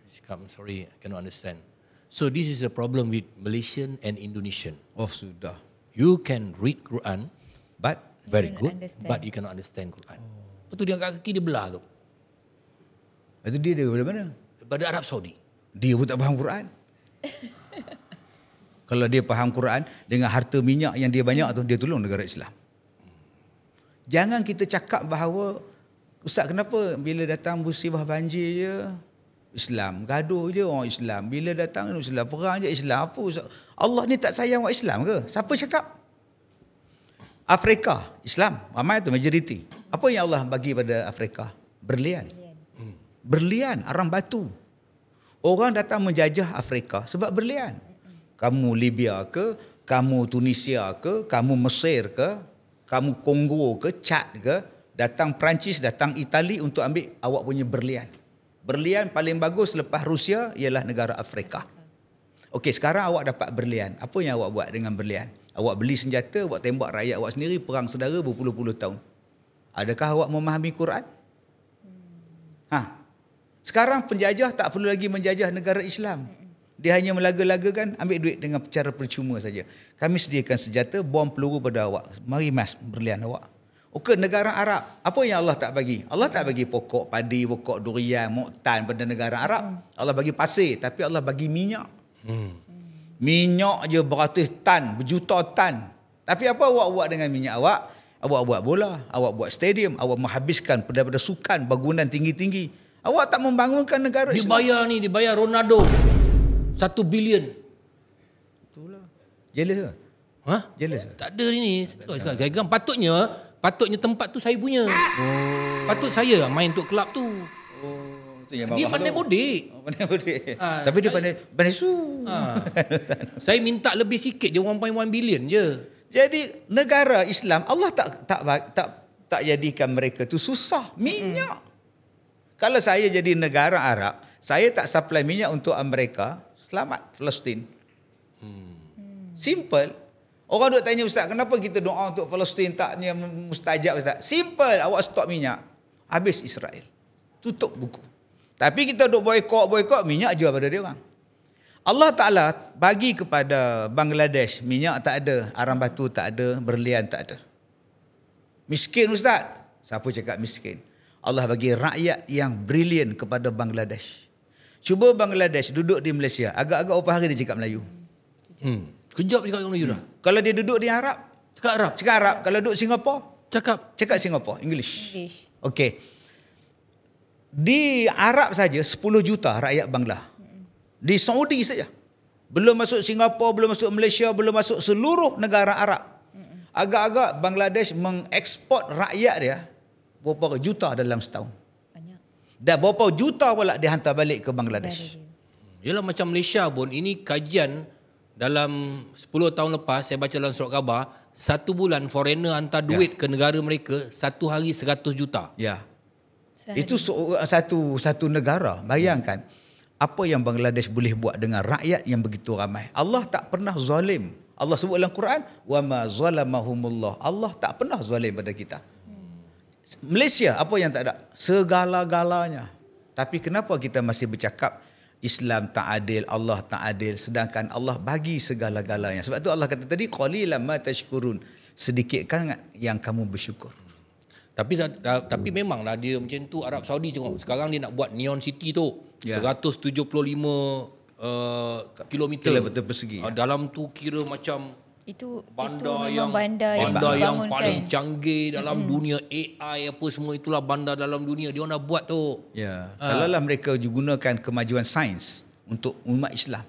Dia cakap, I'm sorry, I cannot understand. So this is a problem with Malaysian and Indonesian. Oh sudah. You can read Quran, But very cannot good, understand. but you cannot understand Quran. Lepas tu dia angkat kaki, dia belah tu. itu dia daripada mana? Daripada Arab Saudi. Dia pun tak faham Quran. Kalau dia faham Quran, dengan harta minyak yang dia banyak tu, dia tolong negara Islam. Jangan kita cakap bahawa, Ustaz kenapa bila datang musibah banjir je, Islam. Gaduh je orang Islam. Bila datang Islam, perang je Islam. Apa Ustaz? Allah ni tak sayang orang Islam ke? Siapa cakap? Afrika, Islam. Ramai tu majoriti. Apa yang Allah bagi pada Afrika? Berlian. Berlian, arang batu. Orang datang menjajah Afrika sebab berlian. Kamu Libya ke, kamu Tunisia ke, kamu Mesir ke, kamu Kongo ke, Chad ke, datang Perancis, datang Itali untuk ambil awak punya berlian. Berlian paling bagus lepas Rusia ialah negara Afrika. Okey, sekarang awak dapat berlian. Apa yang awak buat dengan berlian? Awak beli senjata, awak tembak rakyat awak sendiri, perang saudara berpuluh-puluh tahun. Adakah awak memahami Quran? Sekarang penjajah tak perlu lagi menjajah negara Islam. Dia hanya melaga-lagakan, ambil duit dengan cara percuma saja. Kami sediakan senjata, bom peluru pada awak. Mari mas berlian awak. Okey, negara Arab. Apa yang Allah tak bagi? Allah tak bagi pokok padi, pokok durian, moktan pada negara Arab. Allah bagi pasir, tapi Allah bagi minyak. Minyak je beratus tan, berjuta tan. Tapi apa awak buat dengan minyak awak? Awak buat bola, awak buat stadium, awak menghabiskan daripada sukan, bangunan tinggi-tinggi. Awak tak membangunkan negara Islam. Dibayar Ronaldo 1 bilion. Itulah. Jealous ke? Ha? Jealous ke? Tak ada ni. Sekarang patutnya tempat tu saya punya. Patut saya main untuk kelab tu. Dia pandai bodek. Pandai bodek. Tapi dia pandai su. Saya minta lebih sikit je, 1.1 bilion je. Jadi negara Islam Allah tak jadikan mereka tu susah minyak. Kalau saya jadi negara Arab, saya tak supply minyak untuk Amerika, selamat Palestin. Simple. Orang duk tanya ustaz, kenapa kita doa untuk Palestin taknya mustajab ustaz? Simple, awak stok minyak, habis Israel. Tutup buku. Tapi kita duk boykot minyak jual pada dia orang. Allah Ta'ala bagi kepada Bangladesh minyak tak ada, arang batu tak ada, berlian tak ada. Miskin ustaz? Siapa cakap miskin? Allah bagi rakyat yang brilian kepada Bangladesh. Cuba Bangladesh duduk di Malaysia, agak-agak berapa hari dia cakap Melayu? Kejap cakap Melayu dah. Kalau dia duduk di Arab, Cakap Arab. Kalau duduk Singapura, Cakap Singapura, English. Okey. Di Arab saja 10 juta rakyat Bangla. Di Saudi saja. Belum masuk Singapura, belum masuk Malaysia, belum masuk seluruh negara Arab. Agak-agak Bangladesh mengeksport rakyat dia berapa juta dalam setahun. Banyak. Dan berapa juta pula dihantar balik ke Bangladesh. Yalah macam Malaysia pun, ini kajian dalam 10 tahun lepas saya baca dalam surat khabar, 1 bulan foreigner hantar duit ke negara mereka, 1 hari 100 juta. Ya. Itu satu negara. Bayangkan apa yang Bangladesh boleh buat dengan rakyat yang begitu ramai. Allah tak pernah zalim. Allah sebut dalam Quran, wa ma zalamahumullah. Allah tak pernah zalim pada kita. Malaysia apa yang tak ada? Segala-galanya. Tapi kenapa kita masih bercakap Islam tak adil, Allah tak adil, sedangkan Allah bagi segala-galanya. Sebab tu Allah kata tadi, qalilan ma tashkurun. Sedikit kan yang kamu bersyukur. Tapi memanglah dia macam tu. Arab Saudi tengok sekarang dia nak buat Neon City tu, 175 kilometer persegi. Dalam tu kira macam Itu bandar memang yang dibangunkan. paling canggih dalam dunia, AI apa semua itulah bandar dalam dunia dia orang dah buat tu. Ya, kalaulah mereka gunakan kemajuan sains untuk umat Islam,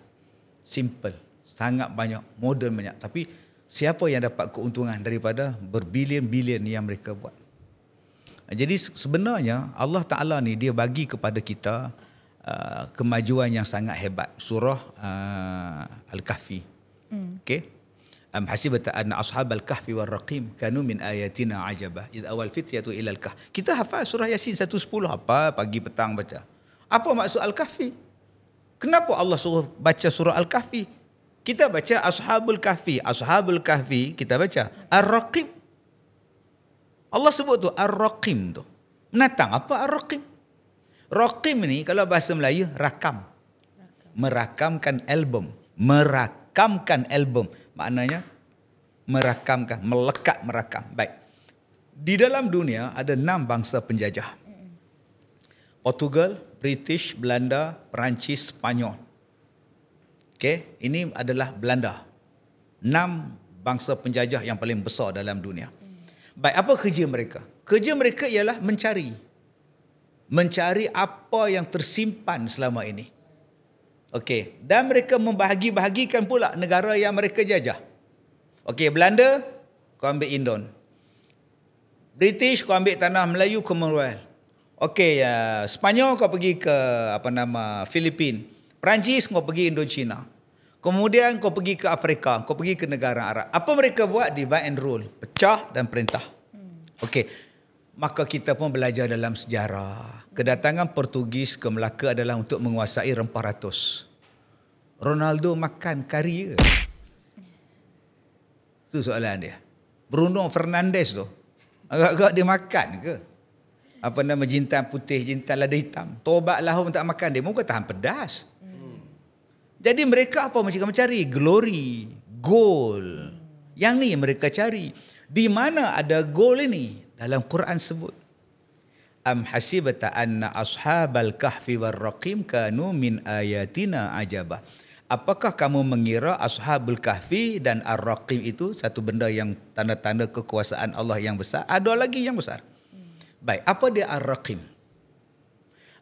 simple, sangat banyak, moden banyak. Tapi siapa yang dapat keuntungan daripada berbilion-bilion yang mereka buat? Jadi sebenarnya Allah Ta'ala ni dia bagi kepada kita kemajuan yang sangat hebat. Surah Al-Kahfi. Okey. Am hasibata anna ashabal kahfi war raqim kanu min ayatina ajaba id awal fityatu ila al-kahf. Kita hafal surah Yasin 110 apa pagi petang baca. Apa maksud Al-Kahfi? Kenapa Allah suruh baca surah Al-Kahfi? Kita baca ashabul kahfi. Ashabul kahfi kita baca Ar-Raqim. Allah sebut tu Ar-Raqim tu. Menatang apa Ar-Raqim? Raqim ni kalau bahasa Melayu rakam. Merakamkan album. Merakamkan album. Maknanya merakamkan, melekat merakam. Baik. Di dalam dunia ada 6 bangsa penjajah. Portugal, British, Belanda, Perancis, Spanyol. Okey, ini adalah Belanda. 6 bangsa penjajah yang paling besar dalam dunia. Baik, apa kerja mereka? Kerja mereka ialah mencari apa yang tersimpan selama ini. Okey, dan mereka membahagi-bahagikan pula negara yang mereka jajah. Okey, Belanda kau ambil Indon. British kau ambil tanah Melayu Commonwealth. Okey, Sepanyol kau pergi ke Filipin. Perancis kau pergi Indochina. Kemudian kau pergi ke Afrika, kau pergi ke negara Arab. Apa mereka buat? Divide and rule, pecah dan perintah. Okey. Maka kita pun belajar dalam sejarah. Kedatangan Portugis ke Melaka adalah untuk menguasai rempah ratus. Ronaldo makan kari ke? Itu soalan dia. Bruno Fernandes tu, agak-agak dia makan ke? Jintan putih, jintan lada hitam. Tobat lahum tak makan, dia muka tahan pedas. Jadi mereka apa mencari? Glory, goal. Yang ni mereka cari. Di mana ada goal ini? Dalam Quran sebut. Am hasibata anna ashabal kahfi war raqim kanu min ayatina ajaba. apakah kamu mengira Ashabul Kahfi dan Ar-Raqim itu satu benda yang tanda-tanda kekuasaan Allah yang besar? Ada lagi yang besar. Baik, apa dia Ar-Raqim?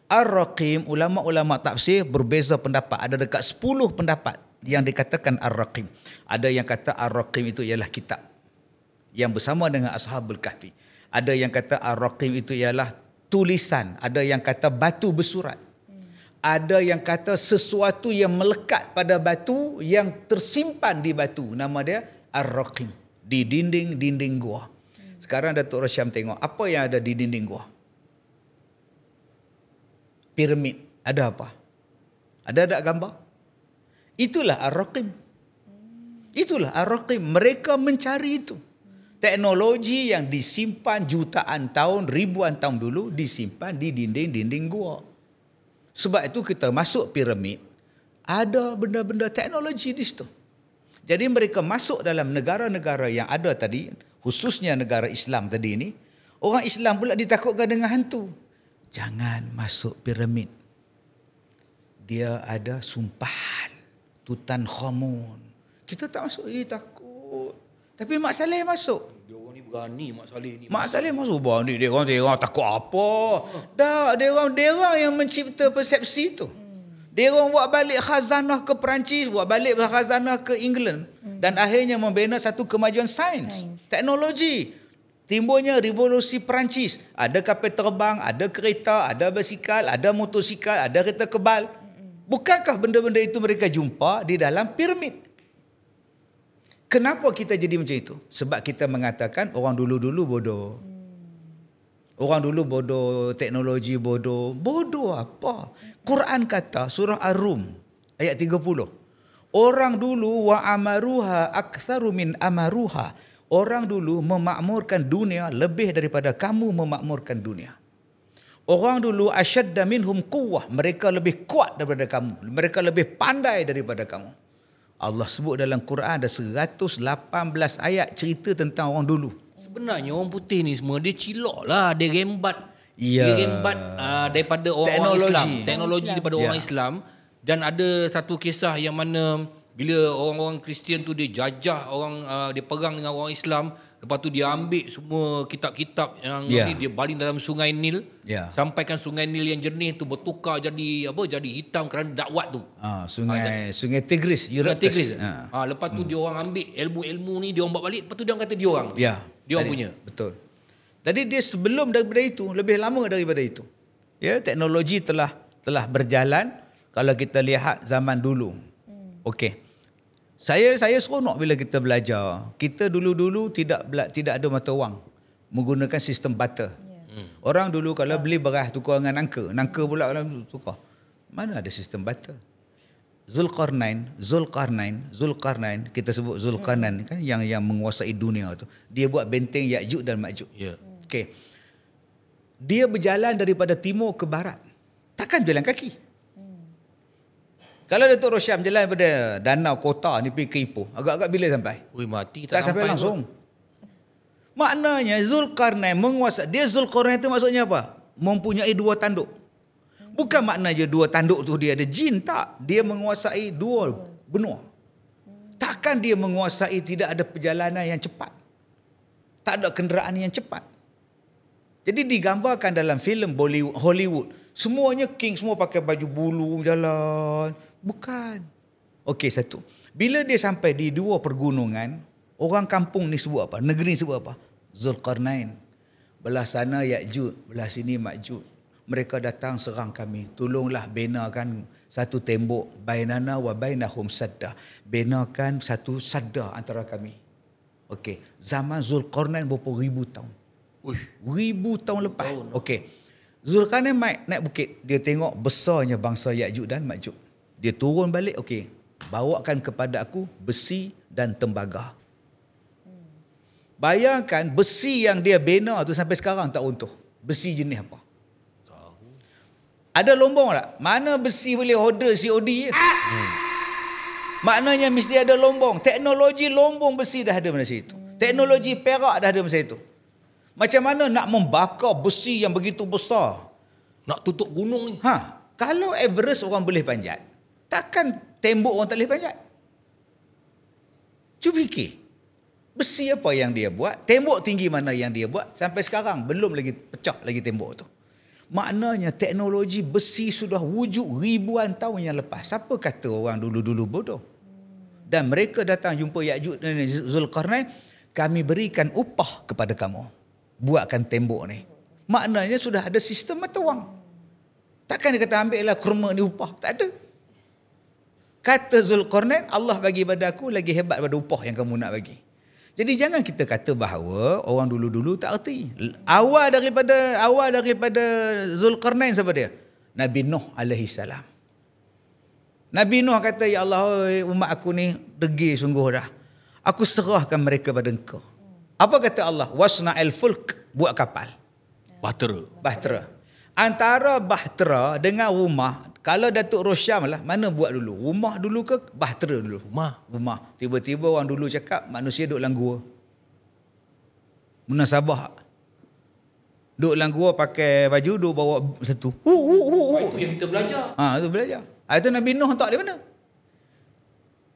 Ar-Raqim, ulama-ulama tafsir berbeza pendapat. Ada dekat 10 pendapat yang dikatakan Ar-Raqim. Ada yang kata Ar-Raqim itu ialah kitab yang bersama dengan Ashabul Kahfi. Ada yang kata Ar-Raqim itu ialah tulisan. Ada yang kata batu bersurat. Ada yang kata sesuatu yang melekat pada batu yang tersimpan di batu. Nama dia Ar-Raqim. Di dinding-dinding gua. Sekarang Datuk Rosyam tengok apa yang ada di dinding gua. Piramid. Ada apa? Ada tak gambar? Itulah Ar-Raqim. Itulah Ar-Raqim. Mereka mencari itu. Teknologi yang disimpan jutaan tahun, ribuan tahun dulu disimpan di dinding-dinding gua. Sebab itu kita masuk piramid, ada benda-benda teknologi di situ. Jadi mereka masuk dalam negara-negara yang ada tadi, khususnya negara Islam tadi ini, orang Islam pula ditakutkan dengan hantu. Jangan masuk piramid. Dia ada sumpahan Tutankhamun. Kita tak masuk, takut. Tapi Mak Saleh masuk. Dia orang ni berani Mak Saleh ni. Mak Saleh masuk berani. Dia orang takut apa? Dah, dia orang yang mencipta persepsi tu. Dia orang buat balik khazanah ke Perancis, buat balik khazanah ke England dan akhirnya membina satu kemajuan sains, teknologi. Timbulnya revolusi Perancis. Ada kapal terbang, ada kereta, ada basikal, ada motosikal, ada kereta kebal. Bukankah benda-benda itu mereka jumpa di dalam piramid? Kenapa kita jadi macam itu? Sebab kita mengatakan orang dulu-dulu bodoh. Orang dulu bodoh, teknologi bodoh. Bodoh apa? Quran kata surah Ar-Rum ayat 30. Orang dulu wa amaruha aktsaru min amaruha. Orang dulu memakmurkan dunia lebih daripada kamu memakmurkan dunia. Orang dulu asyadda minhum quwwah. Mereka lebih kuat daripada kamu. Mereka lebih pandai daripada kamu. Allah sebut dalam Quran ada 118 ayat cerita tentang orang dulu. Sebenarnya orang putih ni semua dia cilok lah. Dia rembat. Ya. Dia rembat daripada orang Islam. Teknologi daripada orang Islam. Dan ada satu kisah yang mana bila orang-orang Kristian tu dia jajah orang, dia perang dengan orang Islam. Lepas tu dia ambil semua kitab-kitab yang ni, dia baling dalam sungai Nil. Sampaikan sungai Nil yang jernih tu bertukar jadi apa? Jadi hitam kerana dakwat tu. Sungai Tigris, Euphrates. Lepas tu dia orang ambil ilmu-ilmu ni dia orang bawa balik. Lepas tu dia orang kata dia orang. Dia orang punya. Betul. Tadi dia sebelum daripada itu, lebih lama daripada itu. Ya, teknologi telah berjalan kalau kita lihat zaman dulu. Okey. Saya seronok bila kita belajar. Kita dulu-dulu tidak ada mata wang. Menggunakan sistem barter. Orang dulu kalau beli beras tukar dengan nangka. Nangka pula kalau tukar. Mana ada sistem barter? Zulkarnain, kita sebut Zulkarnain kan yang menguasai dunia tu. Dia buat benteng Ya'juj dan Ma'juj. Okey. Dia berjalan daripada timur ke barat. Takkan jalan kaki. Kalau Datuk Rosyam jalan daripada danau kota ni pergi ke Ipoh, agak-agak bila sampai? Mati tak sampai langsung. Maknanya Zulkarnain menguasai. Dia Zulkarnain tu maksudnya apa? Mempunyai 2 tanduk. Bukan maknanya 2 tanduk tu dia ada jin, tak. Dia menguasai 2 benua. Takkan dia menguasai tidak ada perjalanan yang cepat. Tak ada kenderaan yang cepat. Jadi digambarkan dalam filem Hollywood, semuanya king semua pakai baju bulu jalan. Bukan. Okey, satu. Bila dia sampai di 2 pergunungan, orang kampung ni sebut apa? Negeri ni sebut apa? Zulkarnain. Belah sana Ya'juj, belah sini Ma'juj. Mereka datang serang kami. Tolonglah benakan satu tembok. Bainana wa bainahum sadda. Benakan satu sadda antara kami. Okey. Zaman Zulkarnain berapa ribu tahun? 1000 tahun lepas. Okey. Zulkarnain naik bukit. Dia tengok besarnya bangsa Ya'juj dan Ma'juj. Dia turun balik. Okey. Bawakan kepada aku besi dan tembaga. Bayangkan besi yang dia bina tu sampai sekarang tak runtuh. Besi jenis apa? Ada lombong tak? Mana besi boleh order COD je? Maknanya mesti ada lombong. Teknologi lombong besi dah ada masa itu. Teknologi perak dah ada masa itu. Macam mana nak membakar besi yang begitu besar? Nak tutup gunung ni. Kalau Everest orang boleh panjat, Takkan tembok orang tak boleh panjat? Cuba fikir. Besi apa yang dia buat? Tembok tinggi mana yang dia buat? Sampai sekarang belum lagi pecah lagi tembok tu. Maknanya teknologi besi sudah wujud ribuan tahun yang lepas. Siapa kata orang dulu-dulu bodoh? Dan mereka datang jumpa Ya'juj dan Zulkarnain, kami berikan upah kepada kamu. Buatkan tembok ni. Maknanya sudah ada sistem mata wang. Takkan dia kata ambillah kurma ni upah. Tak ada. Kata Zulkarnain, Allah bagi pada aku lagi hebat pada upah yang kamu nak bagi. Jadi jangan kita kata bahawa orang dulu-dulu tak erti. Awal daripada Zulkarnain siapa dia? Nabi Nuh alaihi salam. Nabi Nuh kata, ya Allah, umat aku ni degil sungguh dah. Aku serahkan mereka pada engkau. Apa kata Allah? Wasna'il fulk, buat kapal. Bahtera. Antara bahtera dengan rumah, kalau Datuk Rosyam lah, mana buat dulu? Rumah dulu ke bahtera dulu? Rumah. Tiba-tiba orang dulu cakap manusia duduk dalam gua. Munasabah. Duduk dalam gua pakai baju, duduk bawa satu. Itu yang kita belajar. Itu belajar. Itu Nabi Nuh tak di mana?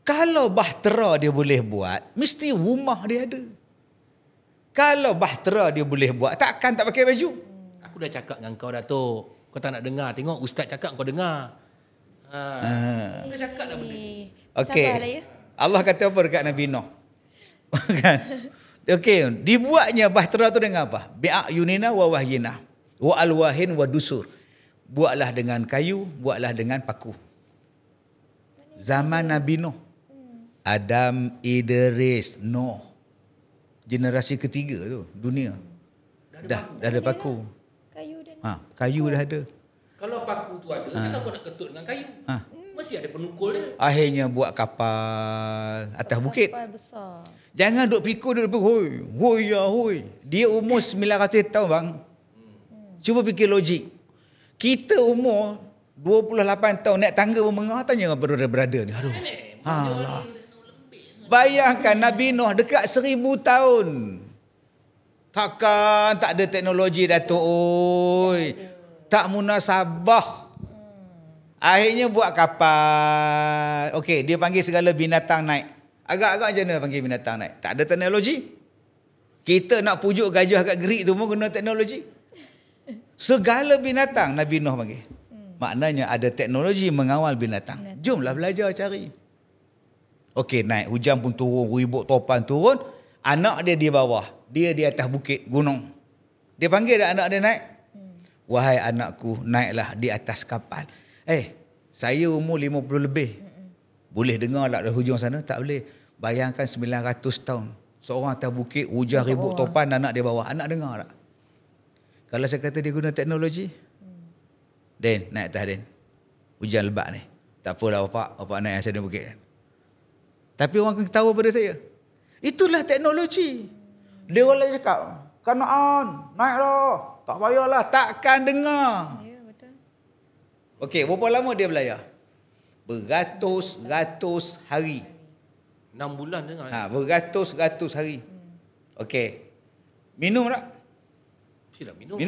Kalau bahtera dia boleh buat, mesti rumah dia ada. Kalau bahtera dia boleh buat, takkan tak pakai baju. Aku dah cakap dengan kau, Datuk. Kau tak nak dengar. Tengok ustaz cakap kau dengar. Aku dah cakap dah benda ni. Okey. Sabarlah ya. Allah kata apa dekat Nabi Nuh? Kan? Okey, dibuatnya bahtera tu dengan apa? Bi'ayunina wa wahyina wa alwahin wa dusur. Buatlah dengan kayu, buatlah dengan paku. Zaman Nabi Nuh. Adam, Idris, Nuh. Generasi ketiga tu dunia. Dah ada paku. Kayu dah ada. Kalau paku tu ada, kenapa kau nak ketut dengan kayu? Mesti ada penukul dia. Akhirnya buat kapal atas bukit. Kapal besar. Jangan duk pikul duk hoi. Dia umur 900 tahun bang. Cuba fikir logik. Kita umur 28 tahun naik tangga bermengah, tanya brother ni. Aduh. Allah. Bayangkan Nabi Nuh dekat 1000 tahun. Takkan tak ada teknologi Datuk oi. Tak munasabah. Akhirnya buat kapal. Okey, dia panggil segala binatang naik. Agak-agak macam mana panggil binatang naik? Tak ada teknologi. Kita nak pujuk gajah kat gerik tu pun guna teknologi. Segala binatang Nabi Nuh panggil. Maknanya ada teknologi mengawal binatang. Jomlah belajar cari. Okey, naik. Hujan pun turun, ribut topan turun. Anak dia di bawah. Dia di atas bukit gunung. Dia panggil dah anak dia naik. Wahai anakku, naiklah di atas kapal. Saya umur 50 lebih. Boleh dengar tak dari hujung sana? Tak boleh. Bayangkan 900 tahun. Seorang atas bukit, hujan ribut topan, anak dia bawah. Anak dengar tak? Kalau saya kata dia guna teknologi, Den, naik atas Den. Hujan lebat ni. Tak apalah bapak naik atas bukit. Tapi orang akan ketawa pada saya. Itulah teknologi. Dia orang cakap, Kanaan, naiklah. Tak payahlah, takkan dengar. Ya, betul. Okey, berapa lama dia belayar? Beratus-ratus hari. 6 bulan dengar. Beratus-ratus hari. Okey. Minum tak? Mestilah minum.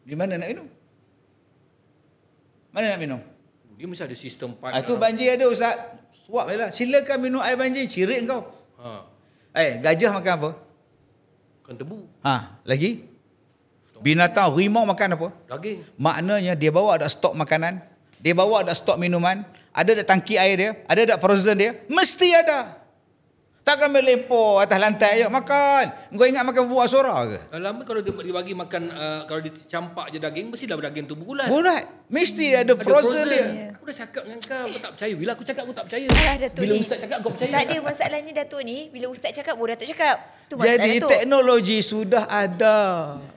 Di mana nak minum? Mana nak minum? Dia mesti ada sistem pipe. Tu banjir ada ustaz. Suap je lah. Silakan minum air banjir. Cirit kau. Gajah makan apa? Makan tebu. Lagi? Binatang rimau makan apa? Daging. Maknanya dia bawa ada stok makanan. Dia bawa ada stok minuman. Ada tak tangki air dia? Ada tak frozen dia? Mesti ada. Takkan melepoh atas lantai, ayok makan. Kau ingat makan buah sora ke? Lama kalau dia bagi makan, kalau dia campak je daging, mestilah daging tu bergulat. Bulat. Mesti ada frozen dia. Aku dah cakap dengan kau tak percaya. Bila aku cakap, aku tak percaya. Datuk Bila ni. ustaz cakap, kau percaya. Tak ada masalahnya Datuk ni. Bila ustaz cakap, baru Datuk cakap. Tu masalah Jadi Datuk. teknologi sudah ada.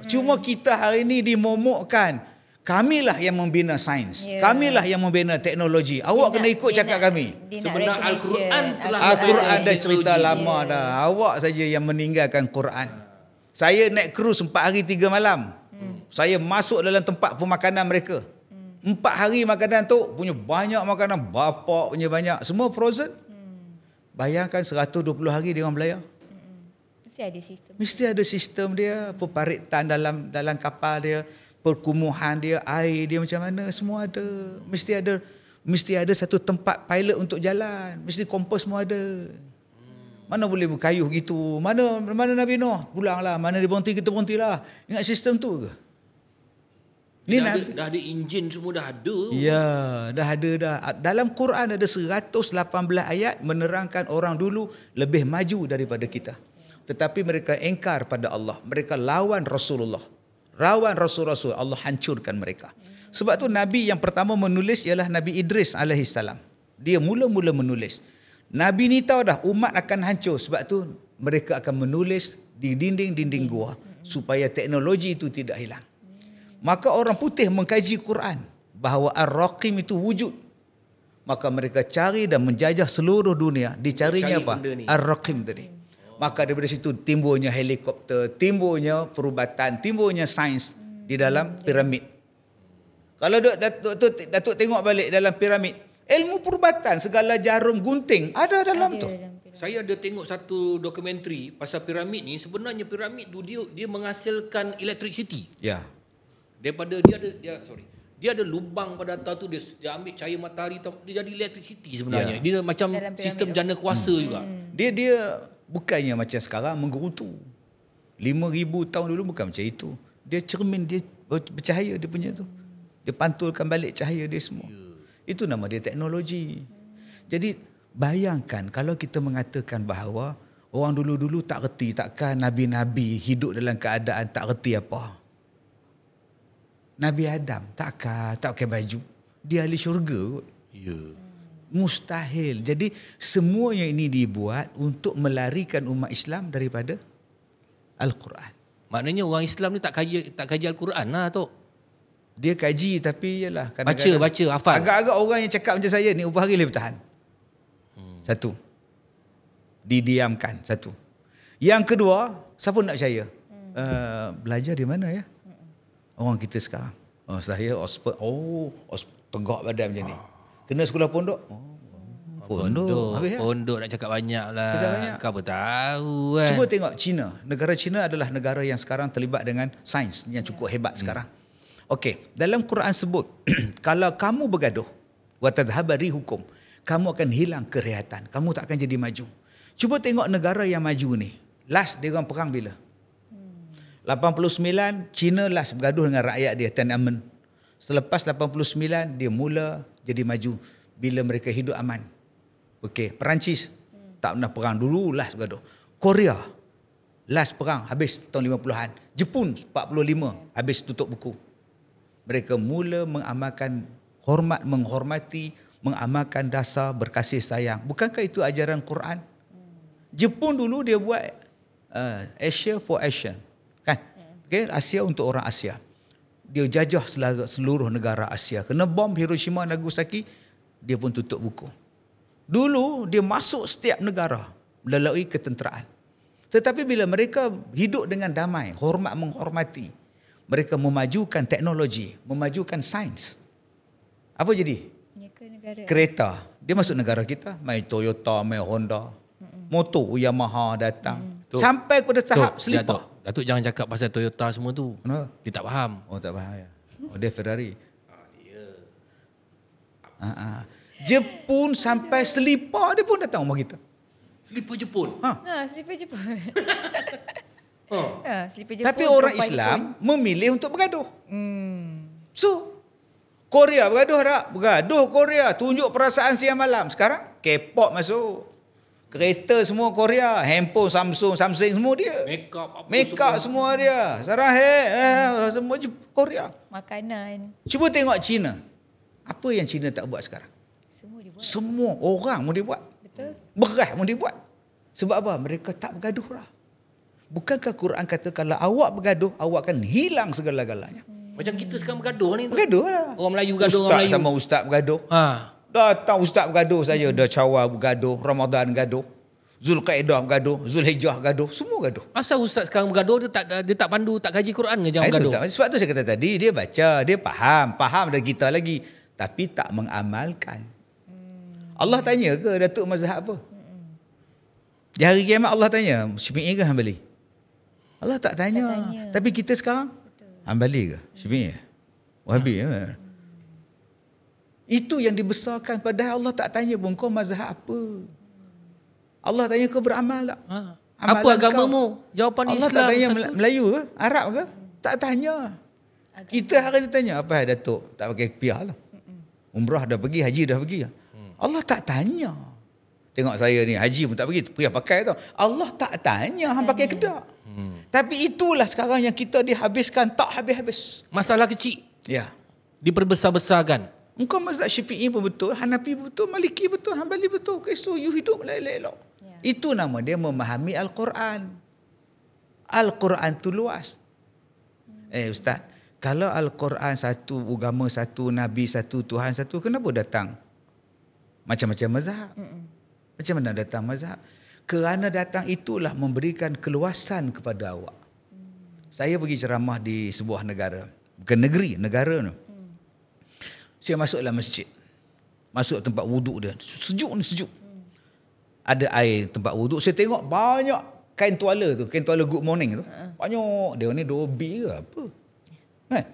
Cuma kita hari ini dimomokkan. Kamilah yang membina sains. Kamilah yang membina teknologi. Awak kena ikut cakap kami. Sebenarnya Al-Quran telah Al-Quran dah cerita teknologi. lama dah. Awak saja yang meninggalkan Quran. Saya naik cruise 4 hari 3 malam. Saya masuk dalam tempat pemakanan mereka. 4 hari makanan tu punya banyak makanan. Bapak punya banyak. Semua frozen. Bayangkan 120 hari dia orang belayar. Mesti ada sistem. Mesti ada sistem dia. Peparitan dalam kapal dia. Perkumuhan dia, air dia macam mana, semua ada. Mesti ada Mesti ada satu tempat pilot untuk jalan. Mesti kompos semua ada. Mana boleh berkayuh gitu. Mana Nabi Nuh? Pulanglah. Mana dia berhenti, kita berhentilah. Ingat sistem tu ke? Dah ada enjin semua dah ada. Ya, dah ada dah. Dalam Quran ada 118 ayat menerangkan orang dulu lebih maju daripada kita. Tetapi mereka engkar pada Allah. Mereka lawan Rasulullah. Lawan Rasul-Rasul. Allah hancurkan mereka. Sebab tu Nabi yang pertama menulis ialah Nabi Idris alaihissalam. Dia mula-mula menulis. Nabi ni tahu dah umat akan hancur. Sebab tu mereka akan menulis di dinding-dinding gua supaya teknologi itu tidak hilang. Maka orang putih mengkaji Quran bahawa Ar-Raqim itu wujud. Maka mereka cari dan menjajah seluruh dunia. Dicarinya apa? Ar-Raqim tadi. Maka daripada situ timbulnya helikopter, timbulnya perubatan, timbulnya sains di dalam piramid. Kalau Datuk tengok balik dalam piramid, ilmu perubatan, segala jarum gunting ada dalam tu. Saya ada tengok satu dokumentari pasal piramid ni. Sebenarnya piramid tu dia menghasilkan electricity. Ya. Daripada dia ada lubang pada atas tu, dia ambil cahaya matahari, dia jadi electricity sebenarnya. Dia macam sistem jana kuasa juga. Dia bukannya macam sekarang menggerutu. 5,000 tahun dulu bukan macam itu. Dia cermin, dia bercahaya dia punya tu. Dia pantulkan balik cahaya dia semua. Itu nama dia teknologi. Jadi bayangkan kalau kita mengatakan bahawa orang dulu-dulu tak reti, takkan Nabi-Nabi hidup dalam keadaan tak reti apa. Nabi Adam tak pakai baju. Dia ahli syurga. Ya. Mustahil. Jadi semuanya ini dibuat untuk melarikan umat Islam daripada Al-Quran. Maknanya orang Islam ni tak kaji Al-Quran lah, Tok. Dia kaji tapi yalah kadang-kadang baca, hafal. Agak-agak orang yang cakap macam saya ni upah hari boleh bertahan. Satu. Didiamkan. Satu. Yang kedua, siapa nak percaya? Belajar di mana ya? Orang kita sekarang. Saya Oxford. Tegak badan macam ni. Kena sekolah pondok. Pondok nak cakap banyak lah. Kau apa tahu kan. Cuba tengok China. Negara China adalah negara yang sekarang terlibat dengan sains yang cukup hebat sekarang. Okey, dalam Quran sebut kalau kamu bergaduh wa tadhhabari hukum, kamu akan hilang kerehatan. Kamu tak akan jadi maju. Cuba tengok negara yang maju ni. Last dia orang perang bila? 89 China last bergaduh dengan rakyat dia Tiananmen. Selepas 89 dia mula jadi maju bila mereka hidup aman. Okey, Perancis tak pernah perang dulu last bergaduh. Korea last perang habis tahun 50-an. Jepun 45 habis tutup buku. Mereka mula mengamalkan menghormati, mengamalkan dasar berkasih sayang. Bukankah itu ajaran Quran? Jepun dulu dia buat Asia for Asia. Kan? Okay, Asia untuk orang Asia. Dia jajah seluruh negara Asia. Kena bom Hiroshima Nagasaki, dia pun tutup buku. Dulu dia masuk setiap negara melalui ketenteraan. Tetapi bila mereka hidup dengan damai, menghormati, mereka memajukan teknologi, memajukan sains. Apa jadi? Kereta. Dia masuk negara kita, main Toyota, main Honda. Motor Yamaha datang. Sampai pada tahap selipar. Datuk jangan cakap pasal Toyota semua tu. Kenapa? Dia tak faham. Oh tak faham ya. Dia Ferrari. Jepun sampai selipar dia pun datang rumah kita. Selipar Jepun? Selipar Jepun. Selipar Jepun. Tapi orang Islam memilih untuk bergaduh. So, Korea bergaduh tak? Bergaduh Korea. Tunjuk perasaan siang malam. Sekarang K-pop masuk. Kereta semua Korea. Handphone Samsung semua dia. Makeup semua dia. Sekarang semua Korea. Makanan. Cuba tengok China. Apa yang China tak buat sekarang? Semua dia buat. Semua orang mau dia buat. Betul. Beras mau dia buat. Sebab apa? Mereka tak bergaduh lah. Bukankah Quran kata kalau awak bergaduh, awak akan hilang segala-galanya. Macam kita sekarang bergaduh ni. Bergaduh lah. Orang Melayu bergaduh, Ustaz sama Ustaz bergaduh. Datang Ustaz bergaduh saja. Dah Syawal bergaduh, Ramadan bergaduh, Zulkaidah bergaduh, Zulhijjah bergaduh, semua bergaduh. Asal Ustaz sekarang bergaduh, dia tak pandu, tak kaji Quran ke jangan bergaduh? Sebab tu saya kata tadi, dia baca, dia faham dari kita lagi. Tapi tak mengamalkan. Allah tanya ke Datuk mazhab apa? Di hari kiamat Allah tanya, Syifi'i ke Hanbali? Allah tak tanya. Tapi kita sekarang, Hanbali ke? Syifi'i? Wahabi? Itu yang dibesarkan, padahal Allah tak tanya pun kau mazhab apa. Allah tanya kau beramal tak? Apa agamamu? Jawapan Allah Islam. tak tanya Melayu ke? Arab ke? Tak tanya. Kita hari ni tanya, apa Datuk? Tak pakai kopiah lah. Umrah dah pergi, haji dah pergi. Allah tak tanya. Tengok saya ni, haji pun tak pergi, kopiah pakai tau. Allah tak tanya, hang pakai ke tak? Tapi itulah sekarang yang kita dihabiskan tak habis-habis. Masalah kecil Ya. diperbesar-besarkan. Engkau mazhab Syafi'i pun betul, Hanafi betul, Maliki betul, Hanbali betul. So you hidup elok-elok. Itu nama dia memahami Al-Quran. Al-Quran tu luas. Ustaz, kalau Al-Quran satu, agama satu, Nabi satu, Tuhan satu, kenapa datang macam-macam mazhab? Macam mana datang mazhab? Kerana datang itulah memberikan keluasan kepada awak. Saya pergi ceramah di sebuah negara. Bukan negeri, negara tu. Saya masuk dalam masjid. Masuk tempat wuduk dia. Sejuk ni, sejuk. Ada air tempat wuduk. Saya tengok banyak kain tuala tu. Kain tuala good morning tu. Banyak. Dia ni dobi ke apa? Kan?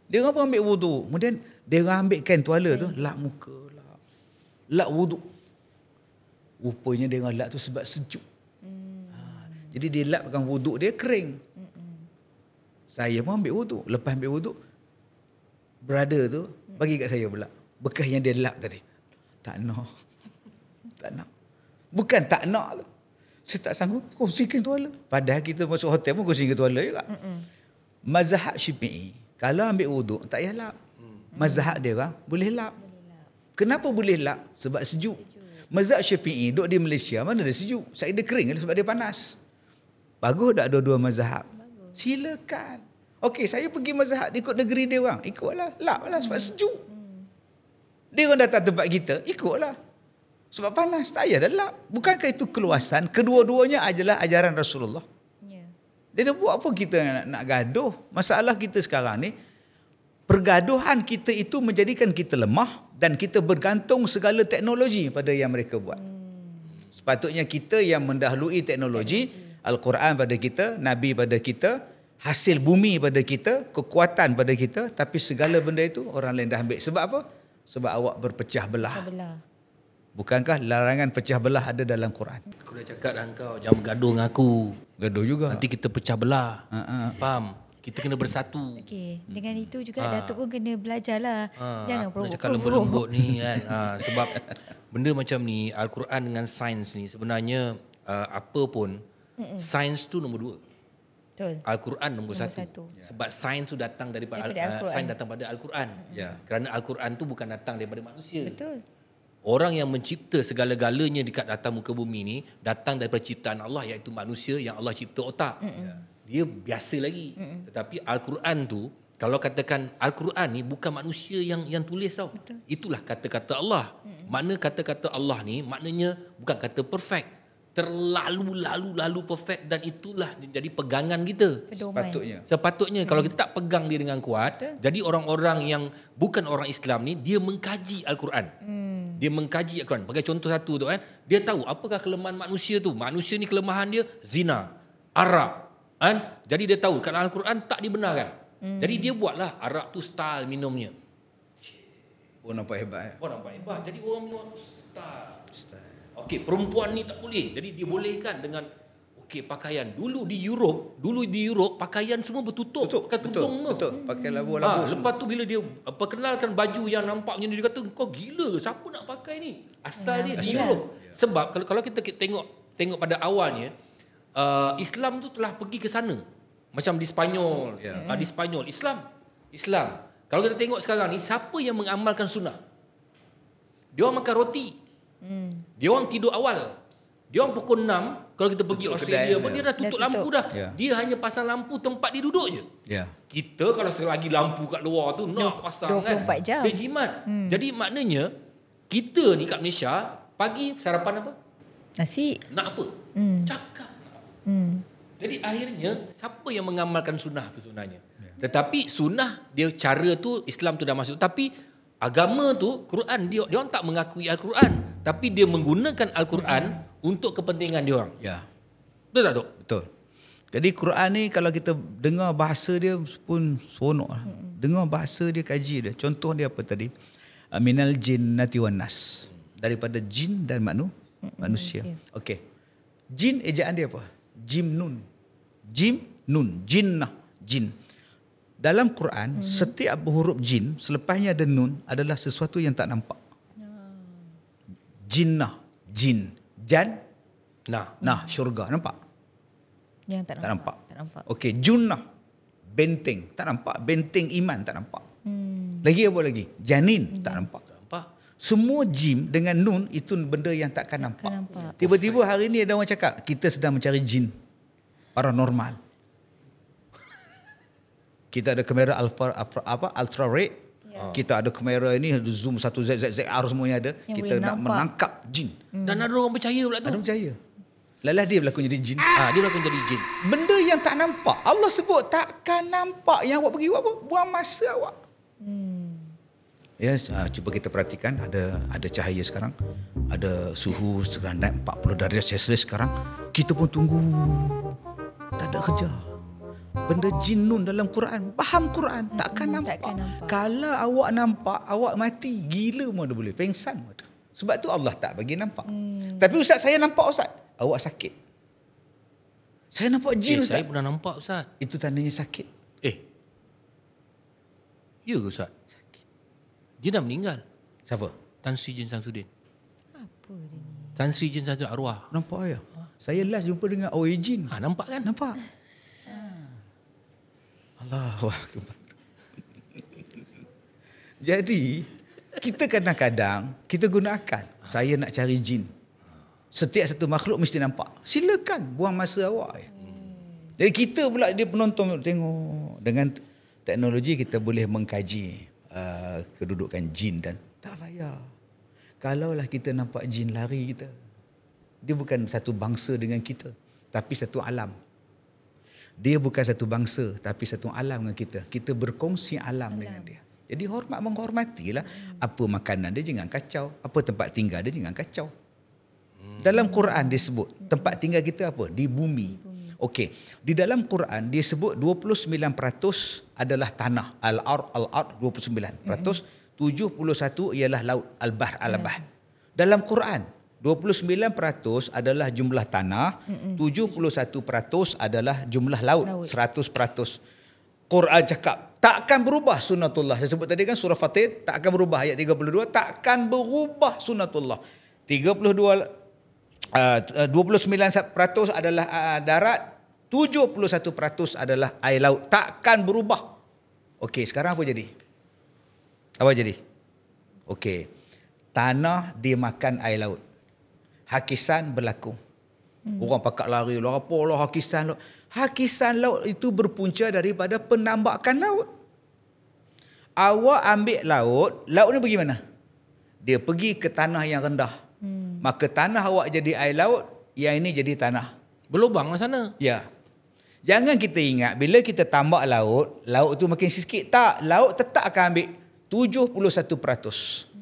Dia orang pun ambil wuduk. Kemudian dia orang ambil kain tuala tu. Lap muka. Lap wuduk. Rupanya dia orang lap tu sebab sejuk. Jadi dia lapkan wuduk dia kering. Saya pun ambil wuduk. Lepas ambil wuduk, brother tu bagi kat saya pula bekas yang dia lap tadi. Tak nak. Tak nak. Bukan tak nak lah. Saya tak sanggup kongsikan tuala. Padahal kita masuk hotel pun kongsikan tuala juga. Mazhab Syafi'i, kalau ambil wuduk tak payah lap. Mazhab dia orang boleh lap. Kenapa boleh lap? Sebab sejuk. Mazhab Syafi'i duduk di Malaysia, mana ada sejuk? Saya dia kering sebab dia panas. Bagus tak dua-dua mazhab? Silakan. Okey, saya pergi mazhab ikut negeri dia orang. Ikutlah. Lap lah sebab sejuk. Dia orang datang tempat kita, ikutlah. Sebab panas, tak payah dah lap. Bukankah itu keluasan? Kedua-duanya adalah ajaran Rasulullah. Dia dah buat apa kita nak gaduh? Masalah kita sekarang ni, pergaduhan kita itu menjadikan kita lemah dan kita bergantung segala teknologi pada yang mereka buat. Sepatutnya kita yang mendahului teknologi, Al-Quran pada kita, Nabi pada kita, hasil bumi pada kita, kekuatan pada kita, tapi segala benda itu orang lain dah ambil. Sebab apa? Sebab awak berpecah belah. Bukankah larangan pecah belah ada dalam Quran? Aku dah cakap dah kau, jangan bergaduh dengan aku. Gaduh juga. Nanti kita pecah belah. Faham? Kita kena bersatu. Okey, dengan itu juga Datuk pun kena belajarlah. Jangan nak cakap lembut-lembut ni kan. Sebab benda macam ni, Al-Quran dengan sains ni sebenarnya apa pun, sains tu nombor 2. Betul. Al-Quran nombor 1. Sebab sains tu datang daripada sains datang pada Al-Quran. Kerana Al-Quran tu bukan datang daripada manusia. Betul. Orang yang mencipta segala-galanya dekat atas muka bumi ni datang daripada ciptaan Allah, iaitu manusia yang Allah cipta otak. Dia biasa lagi. Tetapi Al-Quran tu, kalau katakan Al-Quran ni bukan manusia yang tulis tau. Betul. Itulah kata-kata Allah. Makna kata-kata Allah ni maknanya bukan kata perfect. Terlalu perfect, dan itulah jadi pegangan kita. Sepatutnya kalau kita tak pegang dia dengan kuat, jadi orang-orang yang bukan orang Islam ni, dia mengkaji Al-Quran. Dia mengkaji Al-Quran. Bagi contoh satu tu kan, dia tahu apakah kelemahan manusia tu. Manusia ni kelemahan dia zina, arak, kan? Jadi dia tahu kalau Al-Quran tak dibenarkan. Jadi dia buatlah arak tu style minumnya. Oh, nampak hebat. Jadi orang minum style. Okey, perempuan ni tak boleh. Jadi dia bolehkan dengan pakaian. Dulu di Europe pakaian semua bertutup. Pakai tudung tu. Betul. Pakai labu-labu. Lepas tu bila dia perkenalkan baju yang nampak macam ni, dia kata kau gila, siapa nak pakai ni? Asal dia di Europe. Sebab kalau kita tengok pada awalnya, Islam tu telah pergi ke sana. Macam di Spanyol. Di Spanyol Islam. Kalau kita tengok sekarang ni, siapa yang mengamalkan sunnah? Dia orang makan roti. Dia orang tidur awal. Dia orang pukul 6, kalau kita pergi Australia pun dia dah tutup lampu dah. Dia hanya pasang lampu tempat dia duduk je. Kita kalau selagi lampu kat luar tu nak pasang 24 kan. jam. Dia jimat. Jadi maknanya kita ni kat Malaysia pagi sarapan apa? Nasi. Nak apa? Cakap nak apa. Jadi akhirnya siapa yang mengamalkan sunnah tu sebenarnya? Tetapi sunnah dia cara tu Islam tu dah masuk, tapi agama tu Quran dia orang tak mengakui Al-Quran, tapi dia menggunakan Al-Quran untuk kepentingan dia orang. Betul tak tu? Betul. Jadi Quran ni kalau kita dengar bahasa dia pun seronok lah. Dengar bahasa dia, kaji dia. Contoh dia apa tadi? minal jinnati wan nas. Daripada jin dan manusia. Okey. Jin ejaan dia apa? Jim nun. Jim nun. Jinnah. Jin. Dalam Quran, setiap huruf jin selepasnya ada nun adalah sesuatu yang tak nampak. Jinnah, jin, jan, nah, syurga, nampak? Yang tak nampak. Tak nampak. Okey, junnah, benteng, tak nampak. Benteng iman, tak nampak. Lagi apa lagi? Janin, tak nampak. Semua jim dengan nun itu benda yang takkan nampak. Tiba-tiba hari ni ada orang cakap, kita sedang mencari jin paranormal. Kita ada kamera ultra red. Kita ada kamera ini zoom 1 ZZR semuanya ada. Yang kita nak menangkap jin. Dan ada orang percaya pula tu. Ada percaya. Lalah dia berlakon jadi jin. Dia berlakon jadi jin. Benda yang tak nampak. Allah sebut takkan nampak. Yang awak pergi buat apa? Buang masa awak. Yes, cuba kita perhatikan ada cahaya sekarang. Ada suhu sekarang naik 40 darjah Celsius sekarang. Kita pun tunggu. Tak ada kerja. Benda jin nun dalam Quran. Faham Quran. Takkan nampak. Kalau awak nampak, awak mati. Gila pun ada boleh. Pengsan pun ada. Sebab tu Allah tak bagi nampak. Tapi Ustaz, saya nampak Ustaz. Awak sakit. Saya nampak jin Ustaz. Saya pernah nampak Ustaz. Itu tandanya sakit. Ya ke Ustaz? Sakit. Dia dah meninggal. Siapa? Tan Sri Jin Samsudin. Apa dia ni? Tan Sri Jin Samsudin arwah. Nampak ya? Saya last jumpa dengan Oi Jin. Nampak kan? Nampak. Allahu Akbar. Jadi, kita kadang-kadang kita guna akal. Saya nak cari jin. Setiap satu makhluk mesti nampak. Silakan buang masa awak. Jadi kita pula dia penonton tengok. Dengan teknologi kita boleh mengkaji kedudukan jin dan tak payah. Kalaulah kita nampak jin lari kita. Dia bukan satu bangsa dengan kita, tapi satu alam. Dia bukan satu bangsa tapi satu alam dengan kita. Kita berkongsi alam dengan dia. Jadi menghormatilah. Apa makanan dia jangan kacau. Apa tempat tinggal dia jangan kacau. Dalam Quran disebut tempat tinggal kita apa? Di bumi. Okey. Di dalam Quran dia sebut 29% adalah tanah. Al-ard 29%. 71 ialah laut. Al-bahr. Dalam Quran 29% adalah jumlah tanah, 71% adalah jumlah laut. 100%. Quran cakap, takkan berubah sunnatullah. Saya sebut tadi kan surah Fatir, takkan berubah. Ayat 32, takkan berubah sunnatullah. 29% adalah darat, 71% adalah air laut. Takkan berubah. Okey, sekarang apa jadi? Apa jadi? Okey, tanah dimakan air laut. Hakisan berlaku. Orang pakat lari lah, apalah hakisan laut. Hakisan laut itu berpunca daripada penambakan laut. Awak ambil laut, laut ni pergi mana? Dia pergi ke tanah yang rendah. Maka tanah awak jadi air laut, yang ini jadi tanah. Berlubang lah sana. Ya. Jangan kita ingat bila kita tambak laut, laut tu makin sikit. Tak, laut tetap akan ambil 71%.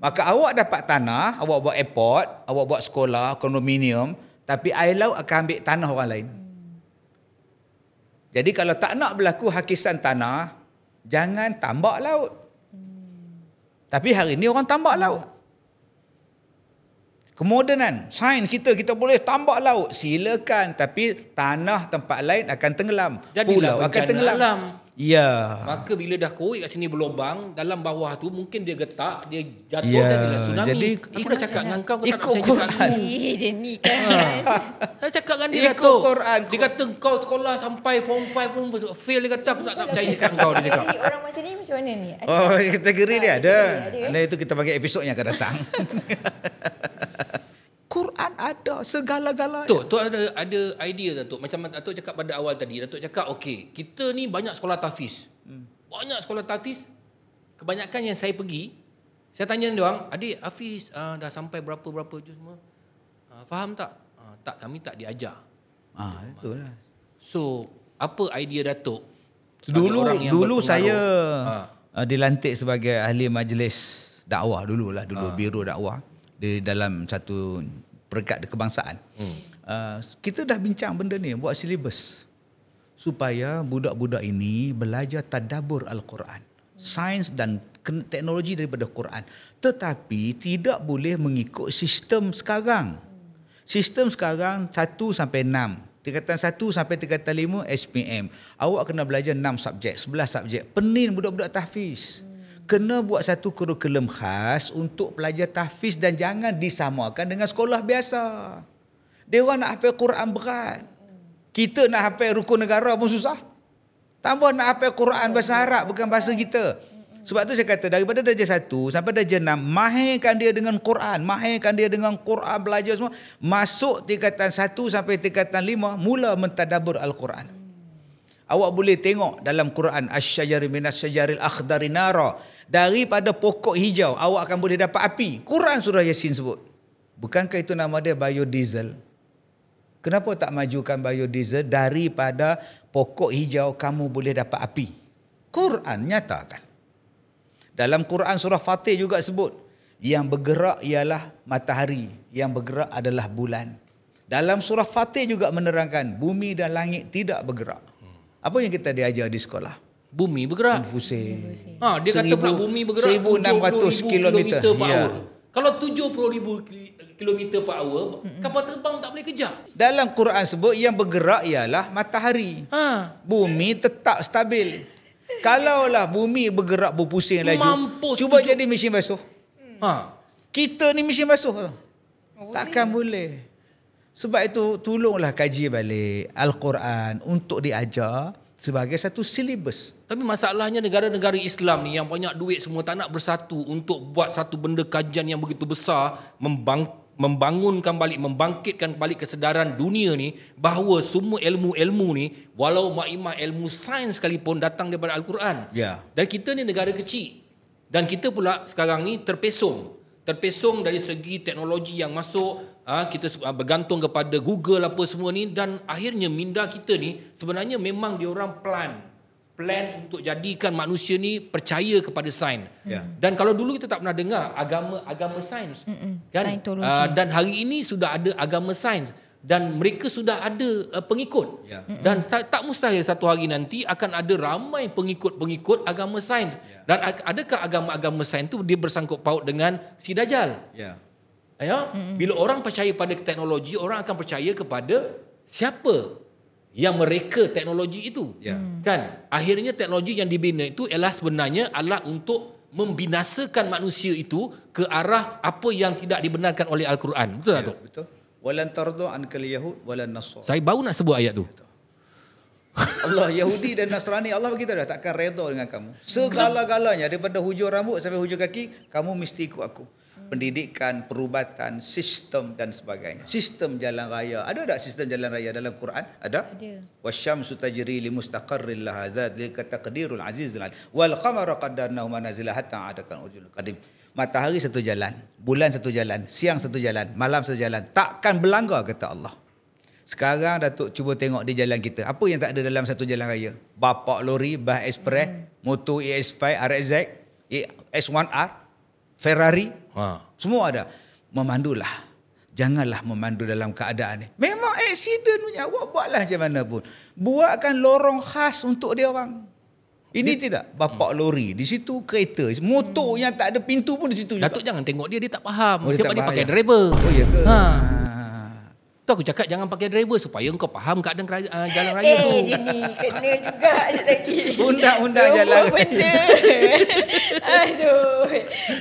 Maka awak dapat tanah, awak buat airport, awak buat sekolah, kondominium, tapi air laut akan ambil tanah orang lain. Jadi kalau tak nak berlaku hakisan tanah, jangan tambak laut. Tapi hari ni orang tambak laut. Kemodenan, sains kita boleh tambak laut. Silakan, tapi tanah tempat lain akan tenggelam. Jadilah pulau akan tenggelam. Alam. Ya. Maka bila dah korek kat sini berlubang, dalam bawah tu mungkin dia getak, dia jatuh Ya, jadilah tsunami. jadi aku dah cakap dengan kau tak nak ikut percaya cakap Quran. aku. Dia ni kan. Saya cakap dengan dia Ikut Datuk. Quran. Dia kata kau sekolah sampai form 5 pun fail. Dia kata aku tak nak percaya cakap kau. Dia cakap. Jadi orang macam ni macam mana ni? Oh, kategori dia ada. Ada. Nah, itu kita bagi episod yang akan datang. Quran ada segala-galanya. Tok ada idea Datuk. Macam Datuk cakap pada awal tadi. Datuk cakap okey, kita ni banyak sekolah tahfiz. Banyak sekolah tahfiz. Kebanyakan yang saya pergi, saya tanya dia orang, adik Hafiz dah sampai berapa tu semua. Faham tak? Tak, kami tak diajar. Itulah. So, apa idea Datuk? Dulu saya dilantik sebagai ahli majlis dakwah dulu biro dakwah di dalam satu peringkat kebangsaan. Kita dah bincang benda ni, buat silibus supaya budak-budak ini belajar tadabbur Al-Quran. Sains dan teknologi daripada Quran. Tetapi tidak boleh mengikut sistem sekarang. Sistem sekarang 1 sampai 6. Tingkatan 1 sampai tingkatan 5 SPM. Awak kena belajar 6 subjek, 11 subjek. Pening budak-budak tahfiz. Kena buat satu kurikulum khas untuk pelajar tahfiz dan jangan disamakan dengan sekolah biasa. Dia orang nak hafal Quran berat. Kita nak hafal rukun negara pun susah. Tambah nak hafal Quran bahasa Arab bukan bahasa kita. Sebab tu saya kata daripada darjah 1 sampai darjah 6, mahirkan dia dengan Quran, mahirkan dia dengan Quran, belajar semua. Masuk tingkatan 1 sampai tingkatan 5, mula mentadabbur Al-Quran. Awak boleh tengok dalam Quran, asy-syajari minas syajaril akhdari nara. Daripada pokok hijau, awak akan boleh dapat api. Quran surah Yasin sebut. Bukankah itu nama dia biodiesel? Kenapa tak majukan biodiesel? Daripada pokok hijau kamu boleh dapat api. Quran nyatakan. Dalam Quran surah Fatih juga sebut, yang bergerak ialah matahari, yang bergerak adalah bulan. Dalam surah Fatih juga menerangkan, bumi dan langit tidak bergerak. Apa yang kita diajar di sekolah? Bumi bergerak. Pusing. Dia kata pula bumi bergerak 1,600 kilometer per ya. hour. Kalau 70,000 kilometer per hour, kapal terbang tak boleh kejar. Dalam Quran sebut yang bergerak ialah matahari. Bumi tetap stabil. Kalaulah bumi bergerak berpusing laju, cuba jadi mesin basuh. Kita ni mesin basuh tau. Takkan boleh. Sebab itu tolonglah kaji balik Al-Quran untuk diajar sebagai satu silibus. Tapi masalahnya negara-negara Islam ni yang banyak duit semua tak nak bersatu untuk buat satu benda kajian yang begitu besar, membangunkan balik, membangkitkan balik kesedaran dunia ni bahawa semua ilmu-ilmu ni, walau makimah ilmu sains sekalipun datang daripada Al-Quran. Ya. Dan kita ni negara kecil. Dan kita pula sekarang ni terpesong dari segi teknologi yang masuk. Kita bergantung kepada Google apa semua ni, dan akhirnya minda kita ni sebenarnya memang diorang plan untuk jadikan manusia ni percaya kepada sains. Dan kalau dulu kita tak pernah dengar agama sains kan? Dan hari ini sudah ada agama sains dan mereka sudah ada pengikut. Dan tak mustahil satu hari nanti akan ada ramai pengikut-pengikut agama sains. Dan adakah agama-agama sains tu dia bersangkut paut dengan si Dajjal? Bila orang percaya pada teknologi, orang akan percaya kepada siapa yang mereka teknologi itu. Kan? Akhirnya teknologi yang dibina itu ialah sebenarnya adalah untuk membinasakan manusia itu ke arah apa yang tidak dibenarkan oleh Al-Quran. Betul tak tu? Betul. Walan tardu ankal yahud walan nasara. Saya baru nak sebut ayat tu. Allah, Yahudi dan Nasrani, Allah berkata dah takkan redha dengan kamu. Segala-galanya daripada hujung rambut sampai hujung kaki, kamu mesti ikut aku. Pendidikan, perubatan, sistem dan sebagainya. Sistem jalan raya. Ada tak sistem jalan raya dalam Quran? Ada. Wasyamsu tajri li mustaqarrin laha dzalika taqdirul azizul alim. Wal qamara qaddarnahu manazila hatta adakan urjul qadim. Matahari satu jalan, bulan satu jalan, siang satu jalan, malam satu jalan. Takkan berlanggar kata Allah. Sekarang Datuk cuba tengok di jalan kita. Apa yang tak ada dalam satu jalan raya? Bapak lori, bas express, motor ES5, RXZ, S1R, Ferrari, semua ada. Memandulah. Janganlah memandu dalam keadaan ni. Memang aksiden punya. Awak buatlah macam mana pun. Buatkan lorong khas untuk dia orang. Ini tidak. Bapak lori, di situ kereta. Motor yang tak ada pintu pun di situ juga. Datuk jangan tengok dia tak faham. Dia Sebab tak dia pakai bahaya. driver. Oh ya ke? Tu aku cakap jangan pakai driver supaya engkau faham keadaan jalan raya tu. Dia ni kena juga sekejap lagi. Undang-undang jalan semua benda. Aduh.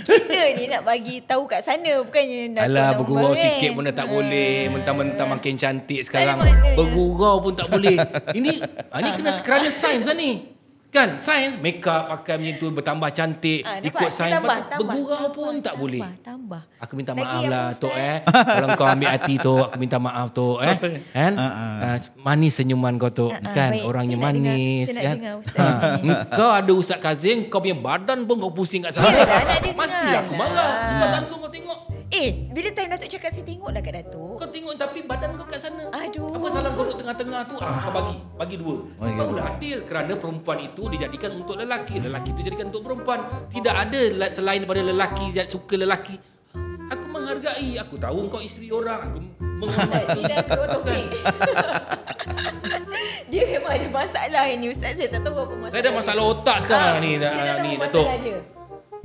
Kita ni nak bagi tahu kat sana, bukannya nak Alah, nak bergurau membarang. sikit pun dah tak boleh. Mentang-mentang makin cantik sekarang. Maknanya. Bergurau pun tak boleh. Ini kena kerana sains lah ni. Kan, sains, make up pakai macam tu, bertambah cantik, ikut sains. Bergurau pun tak boleh. Tambah. Aku minta Lagi maaf yang lah, Ustaz. Tok Kalau kau ambil hati Tok, aku minta maaf Tok Kan? Manis senyuman kau Tok. Kan? Baik. Orangnya Saya nak manis. dengar, saya nak Kan? dengar Ustaz. Kau ada Ustaz Kazim, kau punya badan pun kau pusing kat sana. Yelah, nak dengar Pastilah aku lah. marah. Kau langsung kau tengok. Bila time Datuk cakap saya tengoklah kat Datuk. Kau tengok tapi badan kau kat sana. Aduh. Apa salah kau duduk tengah-tengah tu? Kau bagi dua. Barulah adil. Kerana perempuan itu dijadikan untuk lelaki. Lelaki itu dijadikan untuk perempuan. Tidak ada selain daripada lelaki yang suka lelaki. Aku menghargai. Aku tahu kau isteri orang. Aku menghormati. Tidak kau Taufik. Dia memang ada masalah ini Ustaz. Saya tak tahu apa masalah. Saya ada masalah otak sekarang ni. Saya tak tahu Ni masalah Datuk. dia.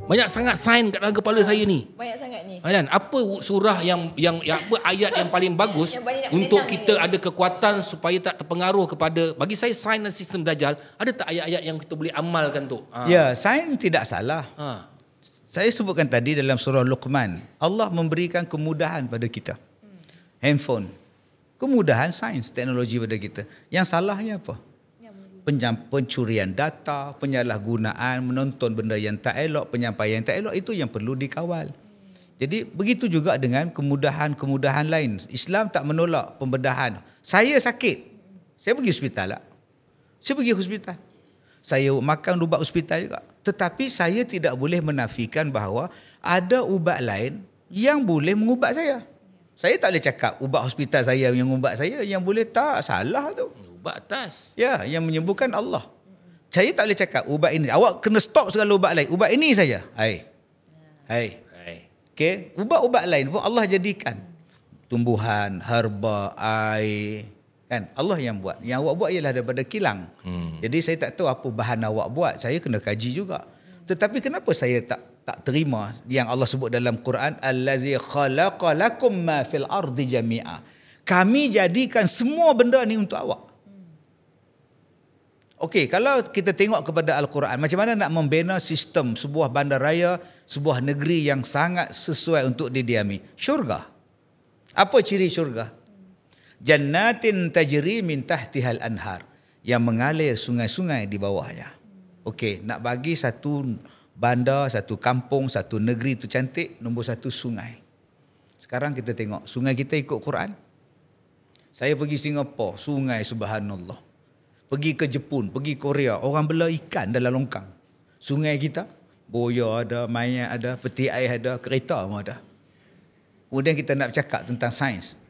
Banyak sangat sains kat dalam kepala saya ni. Banyak sangat ni. Kan? Apa surah yang apa ayat yang paling bagus Yang paling nak untuk senang kita ni. ada kekuatan supaya tak terpengaruh kepada, bagi saya sains dan sistem Dajjal, ada tak ayat-ayat yang kita boleh amalkan tu? Ya, sains tidak salah. Ha. Saya sebutkan tadi dalam surah Luqman, Allah memberikan kemudahan pada kita. Handphone. Kemudahan sains, teknologi pada kita. Yang salahnya apa? Pencurian data, penyalahgunaan, menonton benda yang tak elok, penyampaian yang tak elok, itu yang perlu dikawal. Jadi begitu juga dengan kemudahan-kemudahan lain. Islam tak menolak pembedahan. Saya sakit, saya pergi hospital tak? Saya pergi hospital. Saya makan ubat hospital juga. Tetapi saya tidak boleh menafikan bahawa ada ubat lain yang boleh mengubat saya. Saya tak boleh cakap ubat hospital saya yang mengubat saya, yang boleh tak, salah tu. Ubat atas. Ya, yang menyembuhkan Allah. Saya tak boleh cakap ubat ini. Awak kena stop segala ubat lain. Ubat ini saja. Hai. Okey, ubat-ubat lain pun Allah jadikan. Tumbuhan, herba, air, kan? Allah yang buat. Yang awak buat ialah daripada kilang. Jadi saya tak tahu apa bahan awak buat. Saya kena kaji juga. Tetapi kenapa saya tak terima yang Allah sebut dalam Quran, allazi khalaqa lakum ma fil ardi jami'a. Kami jadikan semua benda ni untuk awak. Okey, kalau kita tengok kepada Al-Quran, macam mana nak membina sistem sebuah bandaraya, sebuah negeri yang sangat sesuai untuk didiami? Syurga. Apa ciri syurga? Jannatin tajri min tahtihal anhar, yang mengalir sungai-sungai di bawahnya. Okey, nak bagi satu bandar, satu kampung, satu negeri tu cantik, nombor satu sungai. Sekarang kita tengok, sungai kita ikut Quran. Saya pergi Singapura, sungai subhanallah. Pergi ke Jepun, pergi Korea, orang bela ikan dalam longkang. Sungai kita, boya ada, mayat ada, peti air ada, kereta pun ada. Kemudian kita nak bercakap tentang sains.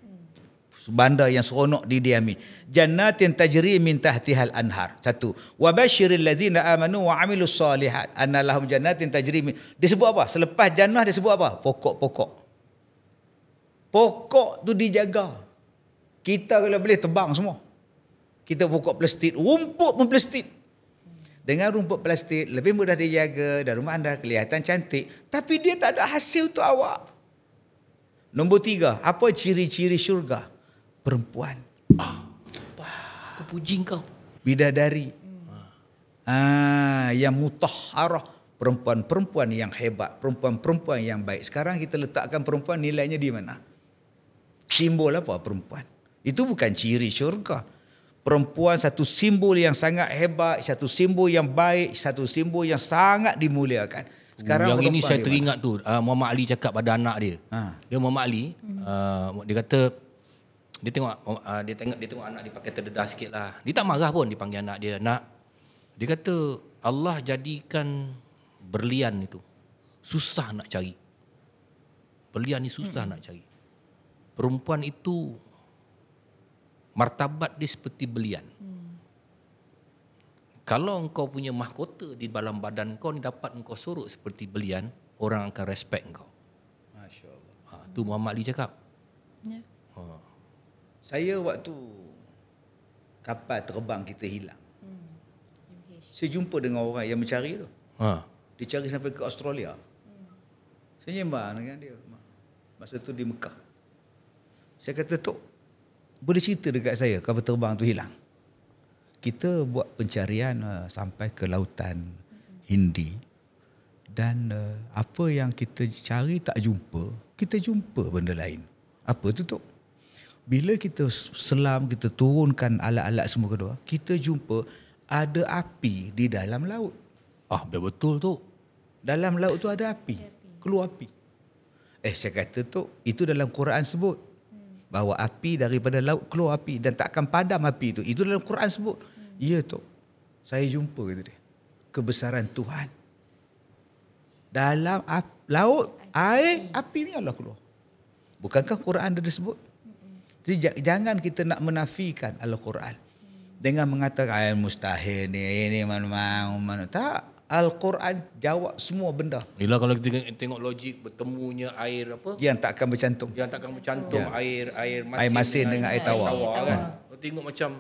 Bandar yang seronok didiami. Jannatin tajri min tahtihal anhar. Satu. Wa basyiril ladzina amanu wa amilus solihat anna lahum jannatin tajri min. Dia sebut apa? Selepas jannah dia sebut apa? Pokok-pokok. Pokok tu dijaga. Kita kalau boleh tebang semua. Kita pokok plastik, rumput pun plastik. Dengan rumput plastik lebih mudah dijaga dan rumah anda kelihatan cantik, tapi dia tak ada hasil untuk awak. Nombor 3, apa ciri-ciri syurga? Perempuan. Aku puji kau. Bidadari. Yang mutahharah. Perempuan-perempuan yang hebat, perempuan-perempuan yang baik. Sekarang kita letakkan perempuan nilainya di mana? Simbol apa perempuan? Itu bukan ciri syurga. Perempuan satu simbol yang sangat hebat, satu simbol yang baik, satu simbol yang sangat dimuliakan. Sekarang yang ini saya teringat tu, Muhammad Ali cakap pada anak dia. Dia Muhammad Ali, dia kata dia tengok anak dia pakai terdedah sikit lah. Dia tak marah pun, dia panggil anak dia, "Nak." Dia kata Allah jadikan berlian itu susah nak cari. Berlian ni susah nak cari. Perempuan itu martabat dia seperti berlian. Kalau engkau punya mahkota di dalam badan kau ni dapat engkau sorok seperti berlian, orang akan respect engkau. Masya Allah. Tu Muhammad Ali cakap. Ya. Saya waktu kapal terbang kita hilang. Saya jumpa dengan orang yang mencari tu. Dia cari sampai ke Australia. Saya nyembah dengan dia. Masa tu di Mekah. Saya kata, "Tok, boleh cerita dekat saya kapal terbang tu hilang?" Kita buat pencarian sampai ke lautan Hindi. Dan apa yang kita cari tak jumpa, kita jumpa benda lain. Apa tu, Tok? Bila kita selam, kita turunkan alat-alat semua kedua, kita jumpa ada api di dalam laut. Betul tu. Dalam laut tu ada api. Keluar api. Saya kata, Tok, itu dalam Quran sebut. Bahawa api daripada laut keluar api dan takkan padam api itu. Itu dalam Quran sebut. Ya, Tok. Saya jumpa, kata dia. Kebesaran Tuhan. Dalam laut, air, api ni Allah keluar. Bukankah Quran ada disebut? Jadi jangan kita nak menafikan Al-Quran. Dengan mengatakan, mustahil ni mana. Tak. Al-Quran jawab semua benda. Inilah kalau kita tengok logik bertemunya air apa? Yang takkan bercantum. Air masin dengan air tawar. Kan? Tengok macam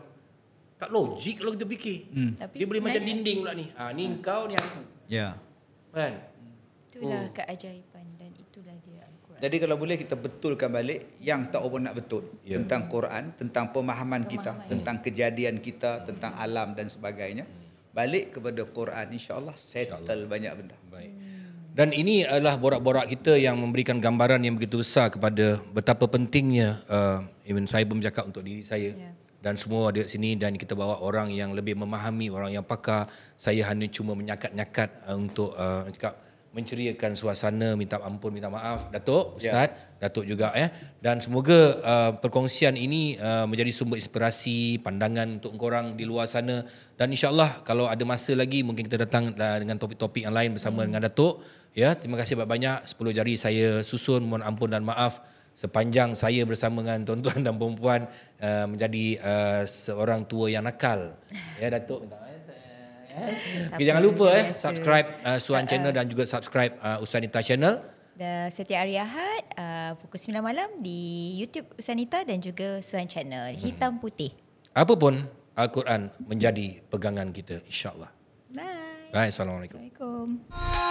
tak logik kalau kita fikir. Tapi dia boleh macam dinding pula ni. Ni kau, ni aku. Ya. Kan? Itulah keajaiban dan itulah dia Al-Quran. Jadi kalau boleh kita betulkan balik yang tak apa nak betul tentang Quran, tentang pemahaman kita, tentang kejadian kita, tentang alam dan sebagainya. Balik kepada Quran, insya-Allah settle banyak benda. Baik. Dan ini adalah borak-borak kita yang memberikan gambaran yang begitu besar kepada betapa pentingnya even saya pun bercakap untuk diri saya dan semua di sini, dan kita bawa orang yang lebih memahami, orang yang pakar. Saya hanya cuma menyakat-nyakat untuk cakap menceriakan suasana, minta ampun, minta maaf Datuk, Ustaz, Datuk juga dan semoga perkongsian ini menjadi sumber inspirasi, pandangan untuk korang di luar sana, dan insya-Allah kalau ada masa lagi mungkin kita datang dengan topik-topik yang lain bersama dengan Datuk. Terima kasih banyak-banyak. 10 jari saya susun, mohon ampun dan maaf sepanjang saya bersama dengan tuan-tuan dan puan-puan menjadi seorang tua yang nakal. Datuk minta jangan lupa subscribe Suan Channel dan juga subscribe Usanita Channel. Dan setiap hari Ahad pukul 9 malam di YouTube Usanita dan juga Suan Channel. Hitam putih. Apapun Al-Quran menjadi pegangan kita, insya-Allah. Bye. Bye. Assalamualaikum. Assalamualaikum.